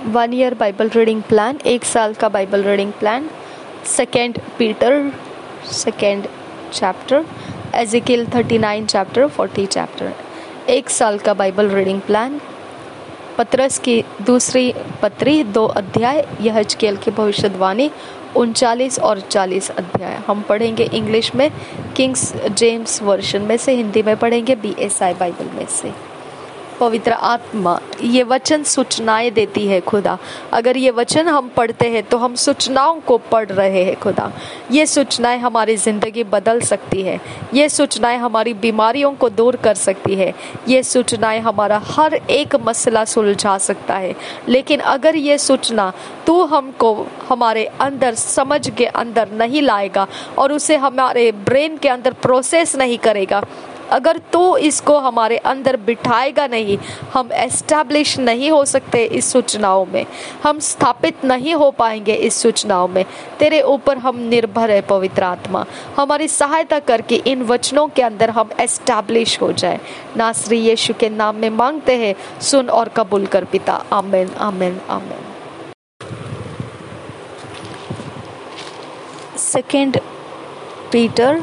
1 year Bible reading plan, 1 साल का Bible reading plan, 2 Peter 2 chapter, Ezekiel 39 chapter, 40 chapter, 1 साल का बाइबल रीडिंग प्लान, पतरस की दूसरी पत्री 2 अध्याय, यहेजकेल की भविष्यवाणी 39 और 40 अध्याय। हम पढ़ेंगे इंग्लिश में किंग्स जेम्स वर्जन में से, हिंदी में पढ़ेंगे BSI बाइबल में से। पवित्र आत्मा ये वचन सूचनाएं देती है खुदा। अगर ये वचन हम पढ़ते हैं तो हम सूचनाओं को पढ़ रहे हैं खुदा। ये सूचनाएं हमारी ज़िंदगी बदल सकती है। ये सूचनाएं हमारी बीमारियों को दूर कर सकती है। ये सूचनाएं हमारा हर एक मसला सुलझा सकता है। लेकिन अगर ये सूचना तू हमको हमारे अंदर समझ के अंदर नहीं लाएगा और उसे हमारे ब्रेन के अंदर प्रोसेस नहीं करेगा, अगर तू इसको हमारे अंदर बिठाएगा नहीं, हम एस्टैब्लिश नहीं हो सकते इस सूचनाओं में, हम स्थापित नहीं हो पाएंगे इस सूचनाओं में। तेरे ऊपर हम निर्भर है पवित्र आत्मा, हमारी सहायता करके इन वचनों के अंदर हम एस्टैब्लिश हो जाए। नासरी यीशु के नाम में मांगते हैं, सुन और कबूल कर पिता। आमीन आमीन आमीन। 2 पीटर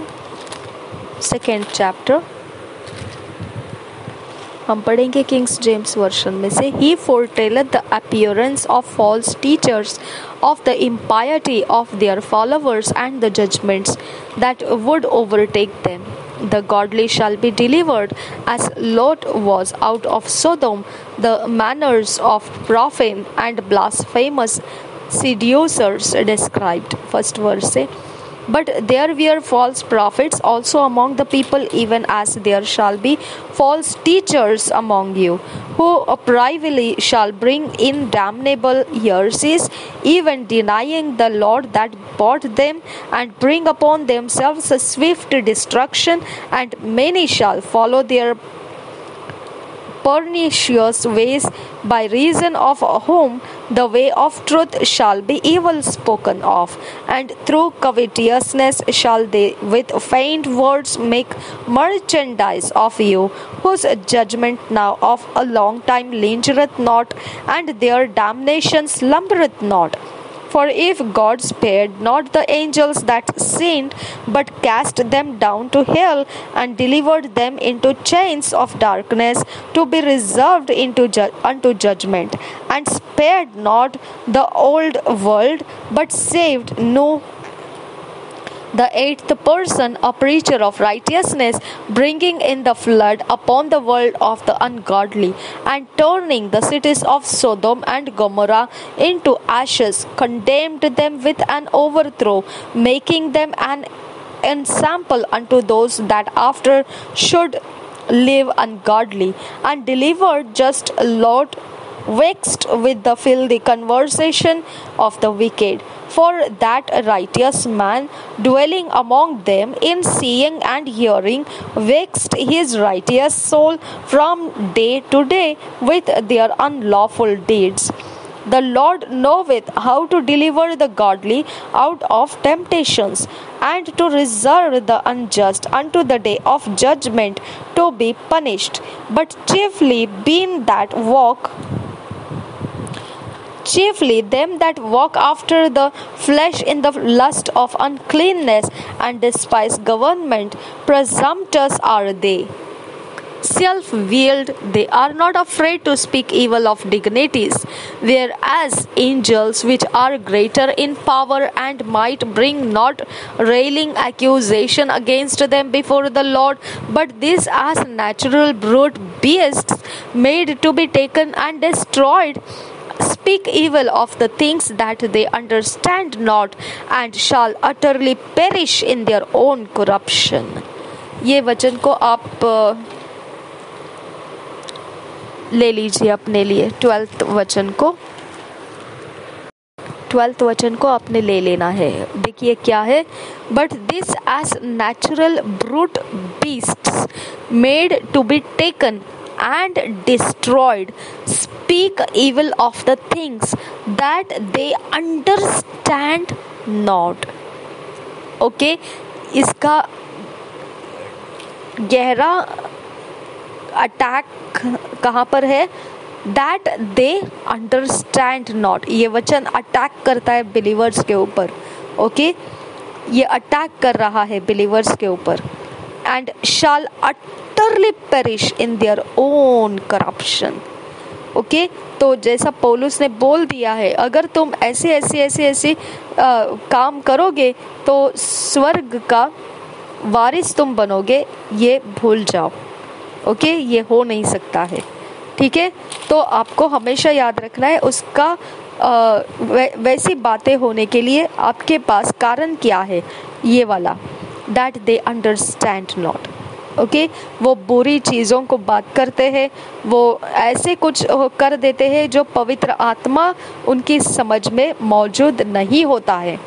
2 चैप्टर, हम पढ़ेंगे किंग्स जेम्स वर्जन में से। ही foretelleth the appearance of false teachers, of the impiety of their followers, and the judgments that would overtake them. The godly shall be delivered, as Lot was out of Sodom, the manners of profane and blasphemous seducers described. First verse say, but there were false prophets also among the people, even as there shall be false teachers among you, who privily shall bring in damnable heresies, even denying the Lord that bought them, and bring upon themselves a swift destruction. And many shall follow their pernicious ways, by reason of whom the way of truth shall be evil spoken of, and through covetousness shall they with feigned words make merchandise of you, whose judgment now of a long time lingereth not, and their damnation slumbereth not. For if God spared not the angels that sinned, but cast them down to hell, and delivered them into chains of darkness, to be reserved unto judgment, and spared not the old world, but saved Noah, the 8th person, a preacher of righteousness, bringing in the flood upon the world of the ungodly, and turning the cities of Sodom and Gomorrah into ashes, condemned them with an overthrow, making them an ensample unto those that after should live ungodly, and delivered just Lot, vexed with the filthy conversation of the wicked. For that righteous man dwelling among them, in seeing and hearing, vexed his righteous soul from day to day with their unlawful deeds. The Lord knoweth how to deliver the godly out of temptations, and to reserve the unjust unto the day of judgment, to be punished. But chiefly them that walk after the flesh in the lust of uncleanness, and despise government, presumptuous are they. Self-willed, they are not afraid to speak evil of dignities, whereas angels which are greater in power and might bring not railing accusation against them before the Lord, but these as natural brute beasts, made to be taken and destroyed, speak evil of the things that they understand not, and shall utterly perish in their own corruption. ये वचन को आप ले लीजिए अपने लिए। 12th वचन को आपने ले लेना है। देखिए क्या है, but this as natural brute beasts made to be taken and destroyed, speak evil of the things that they understand not. Okay, इसका गहरा अटैक कहाँ पर है? That they understand not. ये वचन अटैक करता है बिलीवर्स के ऊपर, ओके ये अटैक कर रहा है बिलीवर्स के ऊपर। And shall utterly perish in their own corruption. Okay तो जैसा पौलुस ने बोल दिया है, अगर तुम ऐसे काम करोगे तो स्वर्ग का वारिस तुम बनोगे, ये भूल जाओ। ओके ये हो नहीं सकता है, ठीक है। तो आपको हमेशा याद रखना है उसका वैसी बातें होने के लिए आपके पास कारण क्या है, ये वाला that they understand not. Okay वो बुरी चीज़ों को बात करते हैं, वो ऐसे कुछ कर देते हैं जो पवित्र आत्मा उनकी समझ में मौजूद नहीं होता है।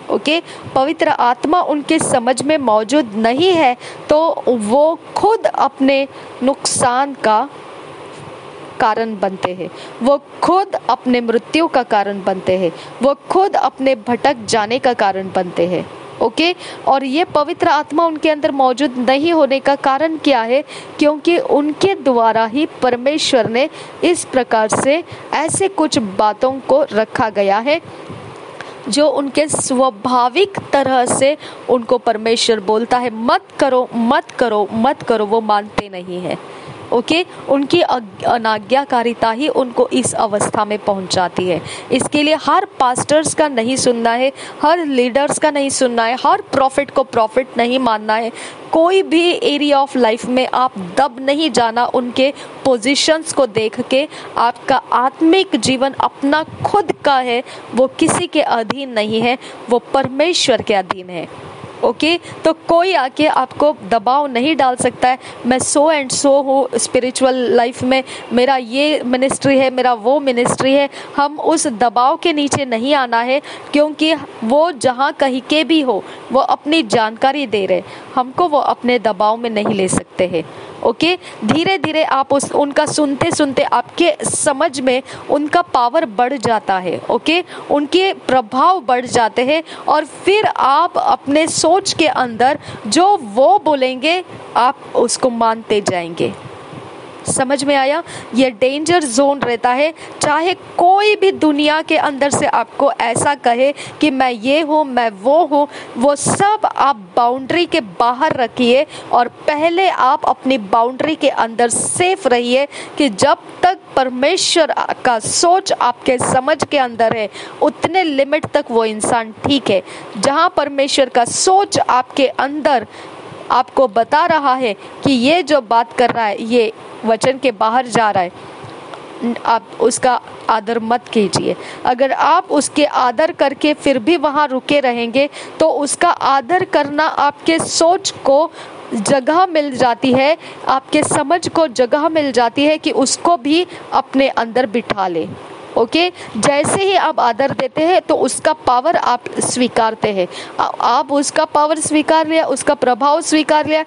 ओके पवित्र आत्मा उनके समझ में मौजूद नहीं है तो वो खुद अपने नुकसान का कारण बनते हैं, वो खुद अपने मृत्यु का कारण बनते हैं, वो खुद अपने भटक जाने का कारण बनते हैं। ओके और ये पवित्र आत्मा उनके अंदर मौजूद नहीं होने का कारण क्या है? क्योंकि उनके द्वारा ही परमेश्वर ने इस प्रकार से ऐसे कुछ बातों को रखा गया है जो उनके स्वाभाविक तरह से उनको परमेश्वर बोलता है मत करो मत करो मत करो, वो मानते नहीं है। ओके उनकी अनाज्ञाकारिता ही उनको इस अवस्था में पहुंचाती है। इसके लिए हर पास्टर्स का नहीं सुनना है, हर लीडर्स का नहीं सुनना है, हर प्रॉफिट को प्रॉफिट नहीं मानना है। कोई भी एरिया ऑफ लाइफ में आप दब नहीं जाना उनके पोजीशंस को देख के। आपका आत्मिक जीवन अपना खुद का है, वो किसी के अधीन नहीं है, वो परमेश्वर के अधीन है। ओके तो कोई आके आपको दबाव नहीं डाल सकता है मैं सो एंड सो हूँ स्पिरिचुअल लाइफ में, मेरा ये मिनिस्ट्री है, मेरा वो मिनिस्ट्री है। हम उस दबाव के नीचे नहीं आना है, क्योंकि वो जहाँ कहीं के भी हो वो अपनी जानकारी दे रहे, हमको वो अपने दबाव में नहीं ले सकते हैं। ओके धीरे धीरे आप उनका सुनते सुनते आपके समझ में उनका पावर बढ़ जाता है। ओके उनके प्रभाव बढ़ जाते हैं और फिर आप अपने सोच के अंदर जो वो बोलेंगे आप उसको मानते जाएंगे। समझ में आया? ये डेंजर जोन रहता है। चाहे कोई भी दुनिया के अंदर से आपको ऐसा कहे कि मैं ये हूँ मैं वो हूँ, वो सब आप बाउंड्री के बाहर रखिए और पहले आप अपनी बाउंड्री के अंदर सेफ रहिए कि जब तक परमेश्वर का सोच आपके समझ के अंदर है उतने लिमिट तक वो इंसान ठीक है। जहाँ परमेश्वर का सोच आपके अंदर आपको बता रहा है कि ये जो बात कर रहा है ये वचन के बाहर जा रहा है, आप उसका आदर मत कीजिए। अगर आप उसके आदर करके फिर भी वहाँ रुके रहेंगे तो उसका आदर करना आपके सोच को जगह मिल जाती है, आपके समझ को जगह मिल जाती है कि उसको भी अपने अंदर बिठा ले। ओके जैसे ही आप आदर देते हैं तो उसका पावर आप स्वीकारते हैं, आप उसका पावर स्वीकार लिया, उसका प्रभाव स्वीकार लिया,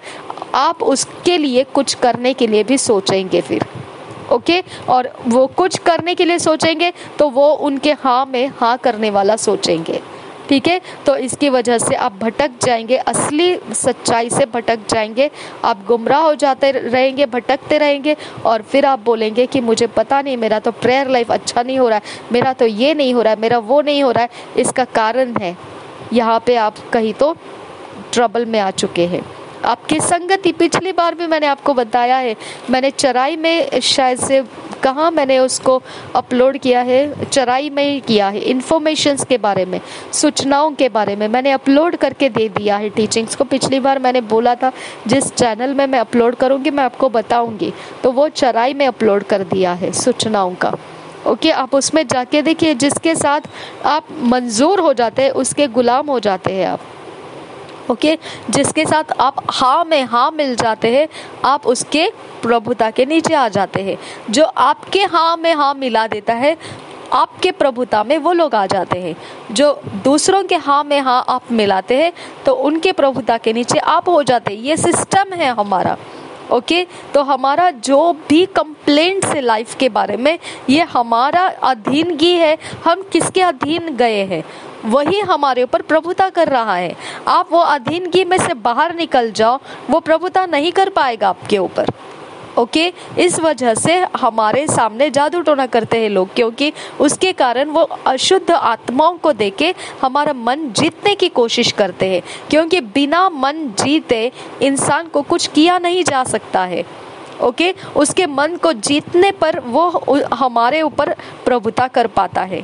आप उसके लिए कुछ करने के लिए भी सोचेंगे फिर। ओके और वो कुछ करने के लिए सोचेंगे तो वो उनके हाँ में हाँ करने वाला सोचेंगे। ठीक है तो इसकी वजह से आप भटक जाएंगे, असली सच्चाई से भटक जाएंगे, आप गुमराह हो जाते रहेंगे, भटकते रहेंगे और फिर आप बोलेंगे कि मुझे पता नहीं, मेरा तो प्रेयर लाइफ अच्छा नहीं हो रहा है, मेरा तो ये नहीं हो रहा है, मेरा वो नहीं हो रहा है। इसका कारण है यहाँ पे आप कहीं तो ट्रबल में आ चुके हैं। आपकी संगति, पिछली बार भी मैंने आपको बताया है, मैंने चराई में शायद से कहाँ मैंने उसको अपलोड किया है, चराई में ही किया है, इन्फॉर्मेशंस के बारे में, सूचनाओं के बारे में मैंने अपलोड करके दे दिया है टीचिंग्स को। पिछली बार मैंने बोला था जिस चैनल में मैं अपलोड करूँगी मैं आपको बताऊँगी, तो वो चराई में अपलोड कर दिया है सूचनाओं का। ओके आप उसमें जाके देखिए, जिसके साथ आप मंजूर हो जाते हैं उसके गुलाम हो जाते हैं आप। ओके जिसके साथ आप हाँ में हाँ मिल जाते हैं आप उसके प्रभुता के नीचे आ जाते हैं। जो आपके हाँ में हाँ मिला देता है आपके प्रभुता में वो लोग आ जाते हैं। जो दूसरों के हाँ में हाँ आप मिलाते हैं तो उनके प्रभुता के नीचे आप हो जाते हैं। ये सिस्टम है हमारा। ओके तो हमारा जो भी कंप्लेंट्स है लाइफ के बारे में ये हमारा अधीनगी है, हम किसके अधीन गए हैं वही हमारे ऊपर प्रभुता कर रहा है। आप वो अधीनगी में से बाहर निकल जाओ, वो प्रभुता नहीं कर पाएगा आपके ऊपर। ओके इस वजह से हमारे सामने जादू टोना करते हैं लोग, क्योंकि उसके कारण वो अशुद्ध आत्माओं को देके हमारा मन जीतने की कोशिश करते हैं, क्योंकि बिना मन जीते इंसान को कुछ किया नहीं जा सकता है। ओके उसके मन को जीतने पर वो हमारे ऊपर प्रभुता कर पाता है।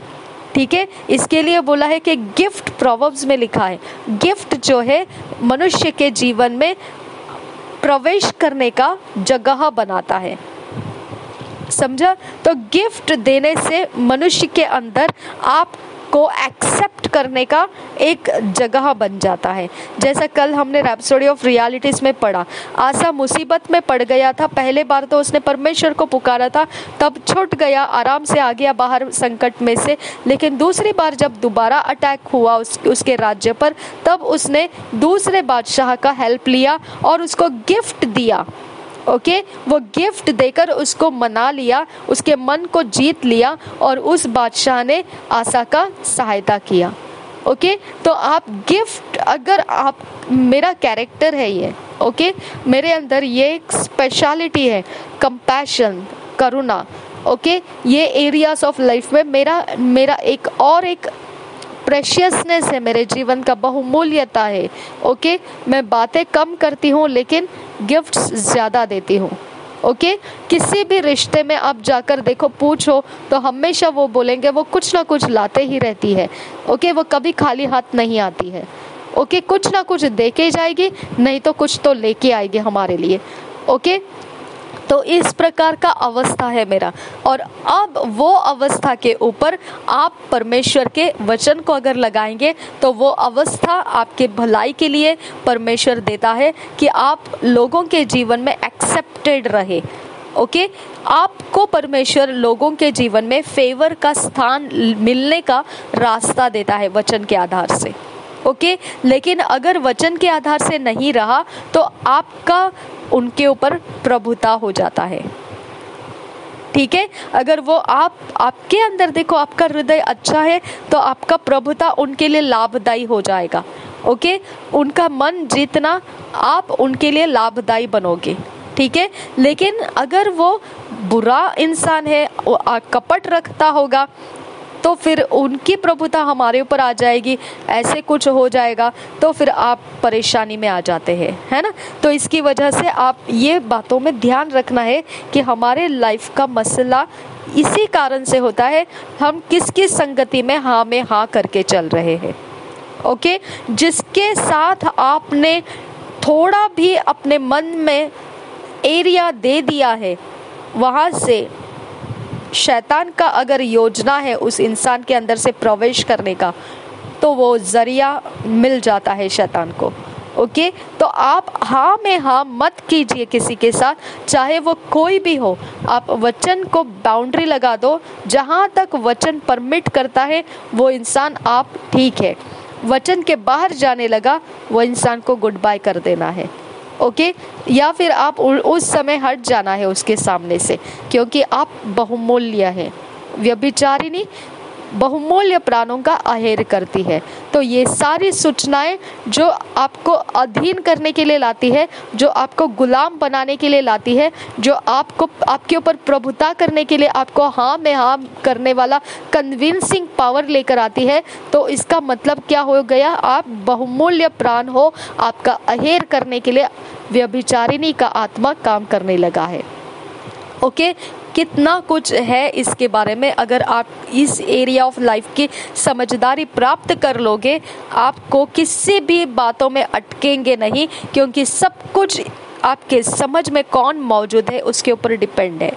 ठीक है, इसके लिए बोला है कि गिफ्ट, प्रोवर्ब्स में लिखा है, गिफ्ट जो है मनुष्य के जीवन में प्रवेश करने का जगह बनाता है। समझा? तो गिफ्ट देने से मनुष्य के अंदर आपको एक्सेप्ट करने का एक जगह बन जाता है। जैसा कल हमने रैप्सोडी ऑफ रियलिटीज में पढ़ा, आसा मुसीबत में पड़ गया था। पहले बार तो उसने परमेश्वर को पुकारा था, तब छूट गया, आराम से आ गया बाहर संकट में से। लेकिन दूसरी बार जब दोबारा अटैक हुआ उसके राज्य पर, तब उसने दूसरे बादशाह का हेल्प लिया और उसको गिफ्ट दिया। ओके वो गिफ्ट देकर उसको मना लिया, उसके मन को जीत लिया और उस बादशाह ने आसा का सहायता किया। ओके तो आप गिफ्ट, अगर आप, मेरा कैरेक्टर है ये, ओके मेरे अंदर ये एक स्पेशलिटी है, कंपैशन, करुणा। ओके ये एरियाज ऑफ लाइफ में मेरा एक प्रेशियसनेस है, मेरे जीवन का बहुमूल्यता है। ओके मैं बातें कम करती हूँ लेकिन गिफ्ट्स ज़्यादा देती हूँ। ओके किसी भी रिश्ते में आप जाकर देखो, पूछो तो हमेशा वो बोलेंगे वो कुछ ना कुछ लाते ही रहती है। ओके वो कभी खाली हाथ नहीं आती है। ओके कुछ ना कुछ दे के जाएगी, नहीं तो कुछ तो लेके आएगी हमारे लिए। ओके तो इस प्रकार का अवस्था है मेरा। और अब वो अवस्था के ऊपर आप परमेश्वर के वचन को अगर लगाएंगे तो वो अवस्था आपके भलाई के लिए परमेश्वर देता है कि आप लोगों के जीवन में एक्सेप्टेड रहे। ओके आपको परमेश्वर लोगों के जीवन में फेवर का स्थान मिलने का रास्ता देता है वचन के आधार से। ओके लेकिन अगर वचन के आधार से नहीं रहा तो आपका उनके ऊपर प्रभुता हो जाता है। ठीक है, अगर वो आपके अंदर देखो, आपका हृदय अच्छा है तो आपका प्रभुता उनके लिए लाभदायी हो जाएगा। ओके उनका मन जीतना, आप उनके लिए लाभदायी बनोगे। ठीक है, लेकिन अगर वो बुरा इंसान है, कपट रखता होगा, तो फिर उनकी प्रभुता हमारे ऊपर आ जाएगी, ऐसे कुछ हो जाएगा तो फिर आप परेशानी में आ जाते हैं, है ना। तो इसकी वजह से आप ये बातों में ध्यान रखना है कि हमारे लाइफ का मसला इसी कारण से होता है, हम किसकी संगति में हाँ करके चल रहे हैं। ओके जिसके साथ आपने थोड़ा भी अपने मन में एरिया दे दिया है, वहाँ से शैतान का अगर योजना है उस इंसान के अंदर से प्रवेश करने का, तो वो जरिया मिल जाता है शैतान को। ओके तो आप हाँ में हाँ मत कीजिए किसी के साथ, चाहे वो कोई भी हो। आप वचन को बाउंड्री लगा दो, जहाँ तक वचन परमिट करता है वो इंसान आप ठीक है, वचन के बाहर जाने लगा वो इंसान को गुड बाय कर देना है। ओके या फिर आप उस समय हट जाना है उसके सामने से, क्योंकि आप बहुमूल्य हैं। व्यभिचारिणी बहुमूल्य प्राणों का आहेर करती है। तो ये सारी सूचनाएं जो आपको अधीन करने के लिए लाती है, जो आपको गुलाम बनाने के लिए लाती है, जो आपको आपके ऊपर प्रभुता करने के लिए आपको हाँ में हाँ करने वाला कन्विंसिंग पावर लेकर आती है, तो इसका मतलब क्या हो गया, आप बहुमूल्य प्राण हो, आपका आहेर करने के लिए व्यभिचारिणी का आत्मा काम करने लगा है। ओके कितना कुछ है इसके बारे में, अगर आप इस एरिया ऑफ लाइफ की समझदारी प्राप्त कर लोगे, आपको किसी भी बातों में अटकेंगे नहीं, क्योंकि सब कुछ आपके समझ में कौन मौजूद है उसके ऊपर डिपेंड है।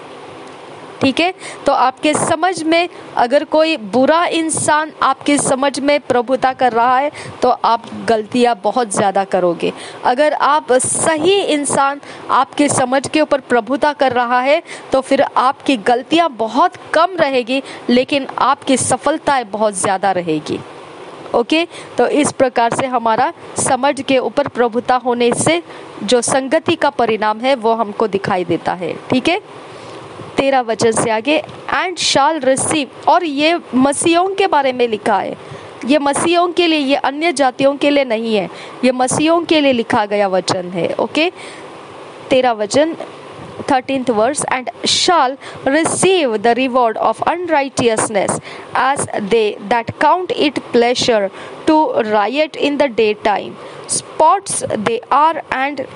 ठीक है, तो आपके समझ में अगर कोई बुरा इंसान आपके समझ में प्रभुता कर रहा है तो आप गलतियां बहुत ज़्यादा करोगे। अगर आप सही इंसान आपके समझ के ऊपर प्रभुता कर रहा है तो फिर आपकी गलतियां बहुत कम रहेगी, लेकिन आपकी सफलताएं बहुत ज़्यादा रहेगी। ओके तो इस प्रकार से हमारा समझ के ऊपर प्रभुता होने से जो संगति का परिणाम है वो हमको दिखाई देता है। ठीक है, 13 वचन से आगे, एंड शाल रिसीव, और ये मसीहों के बारे में लिखा है, ये मसीहों के लिए, ये अन्य जातियों के लिए नहीं है, ये मसीहों के लिए लिखा गया वचन है। ओके 13 वचन, 13th verse, and shall receive the reward of unrighteousness, as they that count it pleasure to riot in the daytime. Spots they are and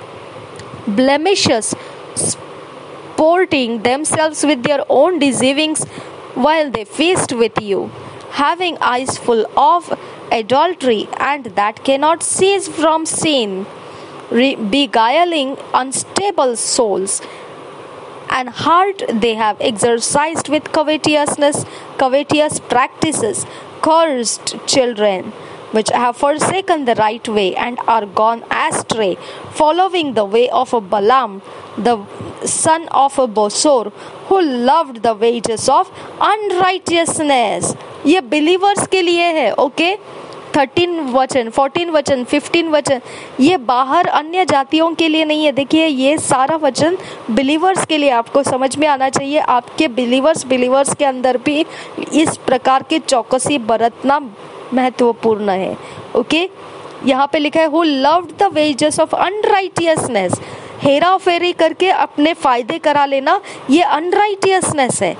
blemishes, sporting themselves with their own deceivings while they feast with you, having eyes full of adultery, and that cannot cease from sin, beguiling unstable souls, and heart they have exercised with covetous practices. Cursed children, which have forsaken the right way and are gone astray, following the way of Balaam, the son of Bosor, who loved the wages of unrighteousness. ये believers के लिए है, okay? 13 वचन, 14 वचन, 15 वचन, ये बाहर अन्य जातियों के लिए नहीं है। देखिए, ये सारा वचन बिलीवर्स के लिए आपको समझ में आना चाहिए। आपके बिलीवर्स के अंदर भी इस प्रकार की चौकसी बरतना महत्वपूर्ण है, ओके? यहाँ पे लिखा है who loved the wages of unrighteousness. हेरा फेरी करके अपने फायदे करा लेना, ये अनराइटियसनेस है,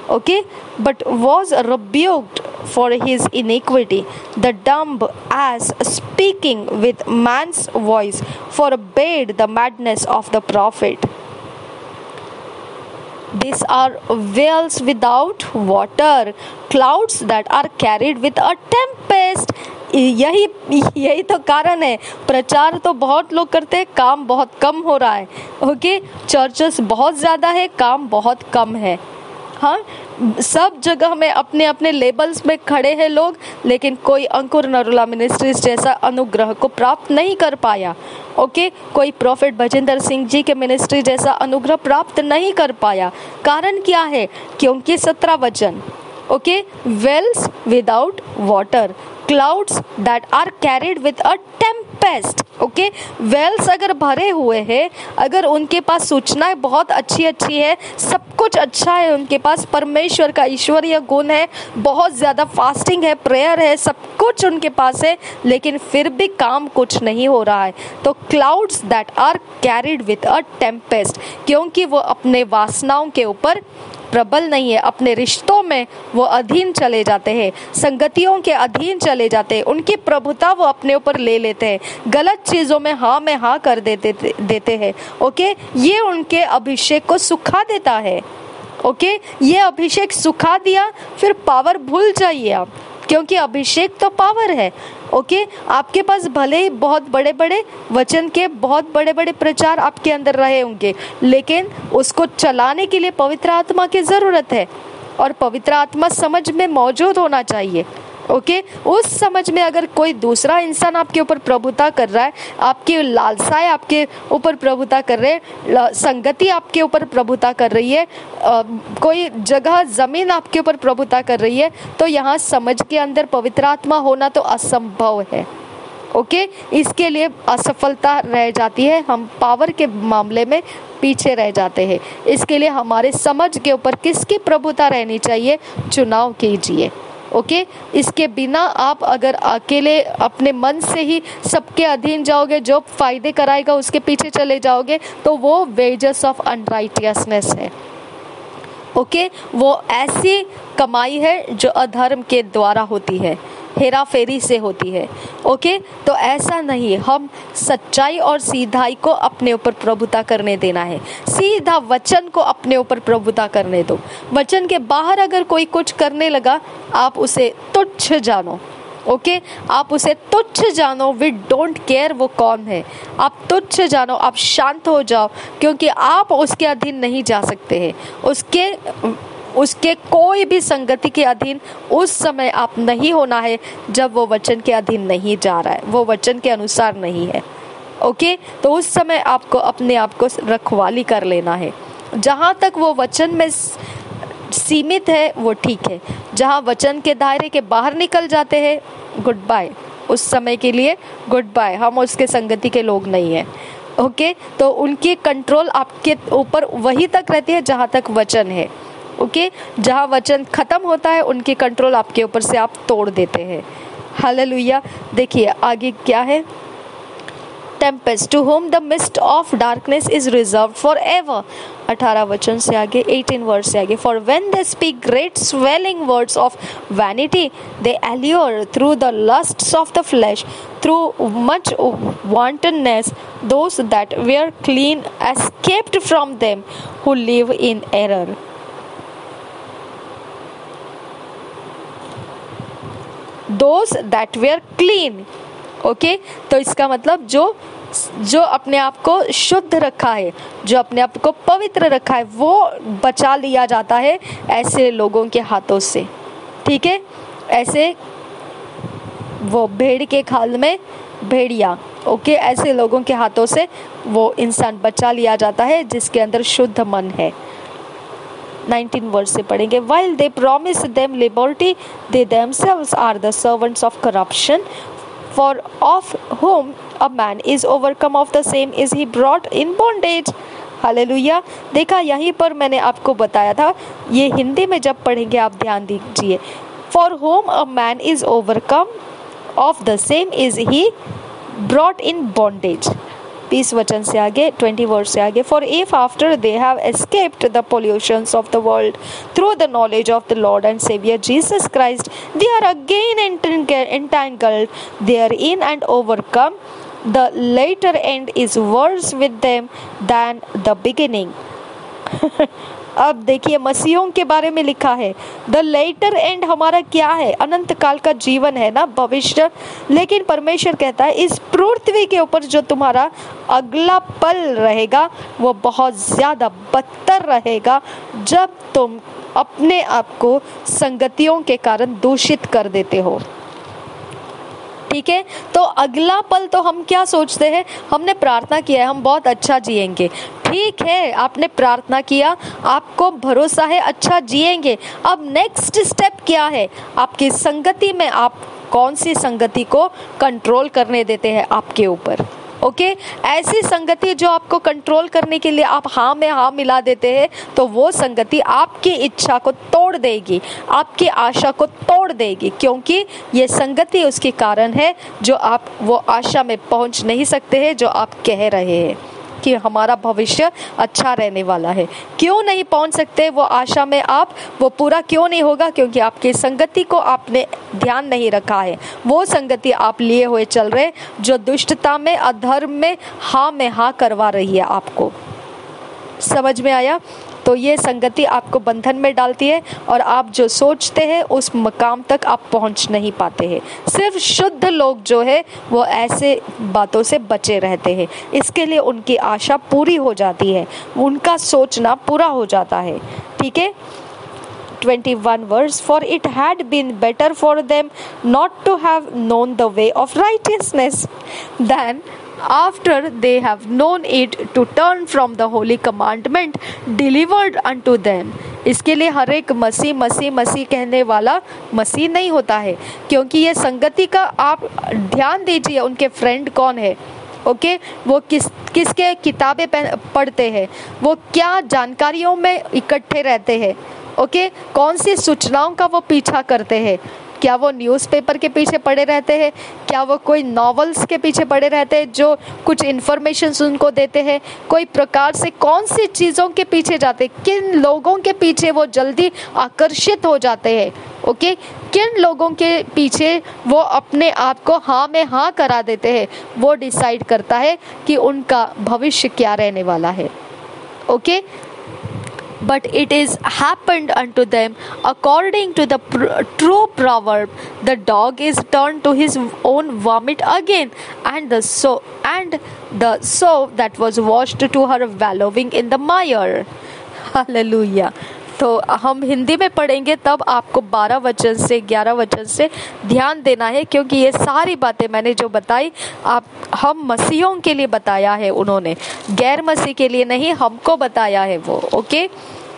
okay? But was rebuked for his iniquity, the dumb as speaking with man's voice, forbade the madness of the prophet. These are wells without water, clouds that are carried with a tempest. यही तो कारण है। प्रचार तो बहुत लोग करते हैं, काम बहुत कम हो रहा है, ओके? चर्चेस बहुत ज़्यादा है, काम बहुत कम है। हाँ, सब जगह में अपने अपने लेबल्स में खड़े हैं लोग, लेकिन कोई अंकुर नरुला मिनिस्ट्रीज जैसा अनुग्रह को प्राप्त नहीं कर पाया, ओके? कोई प्रॉफिट भजेंद्र सिंह जी के मिनिस्ट्री जैसा अनुग्रह प्राप्त नहीं कर पाया। कारण क्या है? क्योंकि 17 वचन, okay? Wells without water, clouds that are carried with a tempest, okay? Wells अगर भरे हुए हैं, अगर उनके पास सूचनाएं बहुत अच्छी है, सब कुछ अच्छा है उनके पास, परमेश्वर का ईश्वरीय गुण है, बहुत ज़्यादा फास्टिंग है, प्रेयर है, सब कुछ उनके पास है, लेकिन फिर भी काम कुछ नहीं हो रहा है, तो clouds that are carried with a tempest, क्योंकि वो अपने वासनाओं के ऊपर प्रबल नहीं है, अपने रिश्तों में वो अधीन चले जाते हैं, संगतियों के अधीन चले जाते हैं, उनकी प्रभुता वो अपने ऊपर ले लेते हैं, गलत चीज़ों में हाँ में हाँ कर देते हैं, ओके? ये उनके अभिषेक को सुखा देता है, ओके? ये अभिषेक सुखा दिया, फिर पावर भूल जाइए आप, क्योंकि अभिषेक तो पावर है, ओके? आपके पास भले ही बहुत बड़े बड़े वचन के बहुत बड़े बड़े प्रचार आपके अंदर रहे होंगे, लेकिन उसको चलाने के लिए पवित्र आत्मा की ज़रूरत है, और पवित्र आत्मा समझ में मौजूद होना चाहिए, ओके? उस समझ में अगर कोई दूसरा इंसान आपके ऊपर प्रभुता कर रहा है, आपकी लालसाएं आपके ऊपर प्रभुता कर रहे हैं, संगति आपके ऊपर प्रभुता कर रही है, कोई जगह ज़मीन आपके ऊपर प्रभुता कर रही है, तो यहाँ समझ के अंदर पवित्र आत्मा होना तो असंभव है, ओके? इसके लिए असफलता रह जाती है, हम पावर के मामले में पीछे रह जाते हैं। इसके लिए हमारे समझ के ऊपर किसकी प्रभुता रहनी चाहिए, चुनाव कीजिए, ओके? इसके बिना आप अगर अकेले अपने मन से ही सबके अधीन जाओगे, जो फायदे कराएगा उसके पीछे चले जाओगे, तो वो वेजेस ऑफ अनराइटियसनेस है, ओके? वो ऐसी कमाई है जो अधर्म के द्वारा होती है, हेरा फेरी से होती है, ओके? तो ऐसा नहीं, हम सच्चाई और सीधाई को अपने ऊपर प्रभुता करने देना है, सीधा वचन को अपने ऊपर प्रभुता करने दो। वचन के बाहर अगर कोई कुछ करने लगा, आप उसे तुच्छ जानो, ओके? आप उसे तुच्छ जानो, वी डोंट केयर वो कौन है, आप तुच्छ जानो, आप शांत हो जाओ, क्योंकि आप उसके अधीन नहीं जा सकते हैं, उसके कोई भी संगति के अधीन उस समय आप नहीं होना है जब वो वचन के अधीन नहीं जा रहा है, वो वचन के अनुसार नहीं है, ओके? तो उस समय आपको अपने आप को रखवाली कर लेना है। जहाँ तक वो वचन में सीमित है वो ठीक है, जहाँ वचन के दायरे के बाहर निकल जाते हैं, गुड बाय, उस समय के लिए गुड बाय, हम उसके संगति के लोग नहीं हैं, ओके? तो उनकी कंट्रोल आपके ऊपर वही तक रहती है जहाँ तक वचन है, ओके? जहाँ वचन खत्म होता है, उनकी कंट्रोल आपके ऊपर से आप तोड़ देते हैं। हालेलुया। देखिए आगे क्या है, tempest, to whom the mist of darkness is reserved forever. 18 वचन से आगे, 18 वर्स से आगे. For when they speak great swelling words of vanity, they allure through the lusts of the flesh, through much wantonness, those that were clean escaped from them who live in error. Those that were clean. Okay तो इसका मतलब जो अपने आप को शुद्ध रखा है, जो अपने आप को पवित्र रखा है, वो बचा लिया जाता है ऐसे लोगों के हाथों से. ठीक है, ऐसे वो भेड़ के खाल में भेड़िया. ओके, ऐसे लोगों के हाथों से वो इंसान बचा लिया जाता है जिसके अंदर शुद्ध मन है. 19 वर्स से पढ़ेंगे. While they promise them liberty, they themselves are the servants of corruption. For of whom a man is overcome, of the same is he brought in bondage. Hallelujah. देखा, यहीं पर मैंने आपको बताया था, ये हिंदी में जब पढ़ेंगे आप ध्यान दीजिए. For whom a man is overcome, of the same is he brought in bondage. 20 वचन से आगे, 20 वर्स से आगे. For if after they have escaped the pollutions of the world through the knowledge of the Lord and Savior Jesus Christ, they are again entangled therein and overcome, the later end is worse with them than the beginning. अब देखिए, मसीहों के बारे में लिखा है. The letter and हमारा क्या है? अनंत काल का जीवन है ना, भविष्य. लेकिन परमेश्वर कहता है इस पृथ्वी के ऊपर जो तुम्हारा अगला पल रहेगा वो बहुत ज्यादा बदतर रहेगा जब तुम अपने आप को संगतियों के कारण दूषित कर देते हो. ठीक है, तो अगला पल तो हम क्या सोचते हैं? हमने प्रार्थना किया है हम बहुत अच्छा जिएंगे. ठीक है, आपने प्रार्थना किया, आपको भरोसा है अच्छा जिएंगे. अब नेक्स्ट स्टेप क्या है? आपकी संगति में आप कौन सी संगति को कंट्रोल करने देते हैं आपके ऊपर. ओके, ऐसी संगति जो आपको कंट्रोल करने के लिए आप हाँ में हाँ मिला देते हैं, तो वो संगति आपकी इच्छा को तोड़ देगी, आपकी आशा को तोड़ देगी, क्योंकि ये संगति उसके कारण है जो आप वो आशा में पहुंच नहीं सकते हैं जो आप कह रहे हैं कि हमारा भविष्य अच्छा रहने वाला है. क्यों नहीं पहुंच सकते वो आशा में आप? वो पूरा क्यों नहीं होगा? क्योंकि आपकी संगति को आपने ध्यान नहीं रखा है. वो संगति आप लिए हुए चल रहे जो दुष्टता में, अधर्म में हाँ करवा रही है आपको. समझ में आया? तो ये संगति आपको बंधन में डालती है और आप जो सोचते हैं उस मकाम तक आप पहुंच नहीं पाते हैं. सिर्फ शुद्ध लोग जो है वो ऐसे बातों से बचे रहते हैं. इसके लिए उनकी आशा पूरी हो जाती है, उनका सोचना पूरा हो जाता है. ठीक है, 21 verse. For it had been better for them not to have known the way of righteousness than after they have known it to turn from the holy commandment delivered unto them. इसके लिए हर एक मसीह कहने वाला मसीह नहीं होता है, क्योंकि ये संगति का आप ध्यान दीजिए. उनके फ्रेंड कौन है? ओके, वो किसके किताबें पढ़ते हैं, वो क्या जानकारियों में इकट्ठे रहते हैं. ओके, कौन सी सूचनाओं का वो पीछा करते हैं? क्या वो न्यूज़पेपर के पीछे पड़े रहते हैं? क्या वो कोई नॉवेल्स के पीछे पड़े रहते हैं जो कुछ इन्फॉर्मेशन उनको देते हैं? कोई प्रकार से कौन सी चीज़ों के पीछे जाते हैं? किन लोगों के पीछे वो जल्दी आकर्षित हो जाते हैं? ओके, किन लोगों के पीछे वो अपने आप को हाँ में हाँ करा देते हैं? वो डिसाइड करता है कि उनका भविष्य क्या रहने वाला है. Okay, but it is happened unto them according to the true proverb, the dog is turned to his own vomit again, and the sow that was washed to her wallowing in the mire. Hallelujah. तो हम हिंदी में पढ़ेंगे तब आपको 12 वचन से 11 वचन से ध्यान देना है, क्योंकि ये सारी बातें मैंने जो बताई हम मसीहों के लिए बताया है, उन्होंने गैर मसीह के लिए नहीं, हमको बताया है वो. ओके,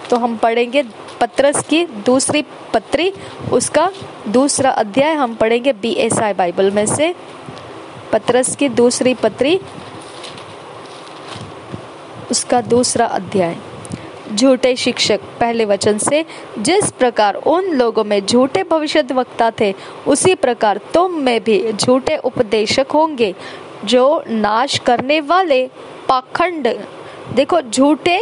तो हम पढ़ेंगे पत्रस की दूसरी पत्री, उसका दूसरा अध्याय हम पढ़ेंगे BSI बाइबल में से. पत्रस की दूसरी पत्री, उसका दूसरा अध्याय. झूठे शिक्षक, पहले वचन से. जिस प्रकार उन लोगों में झूठे भविष्यद्वक्ता थे, उसी प्रकार तुम में भी झूठे उपदेशक होंगे. जो नाश करने वाले पाखंड, देखो झूठे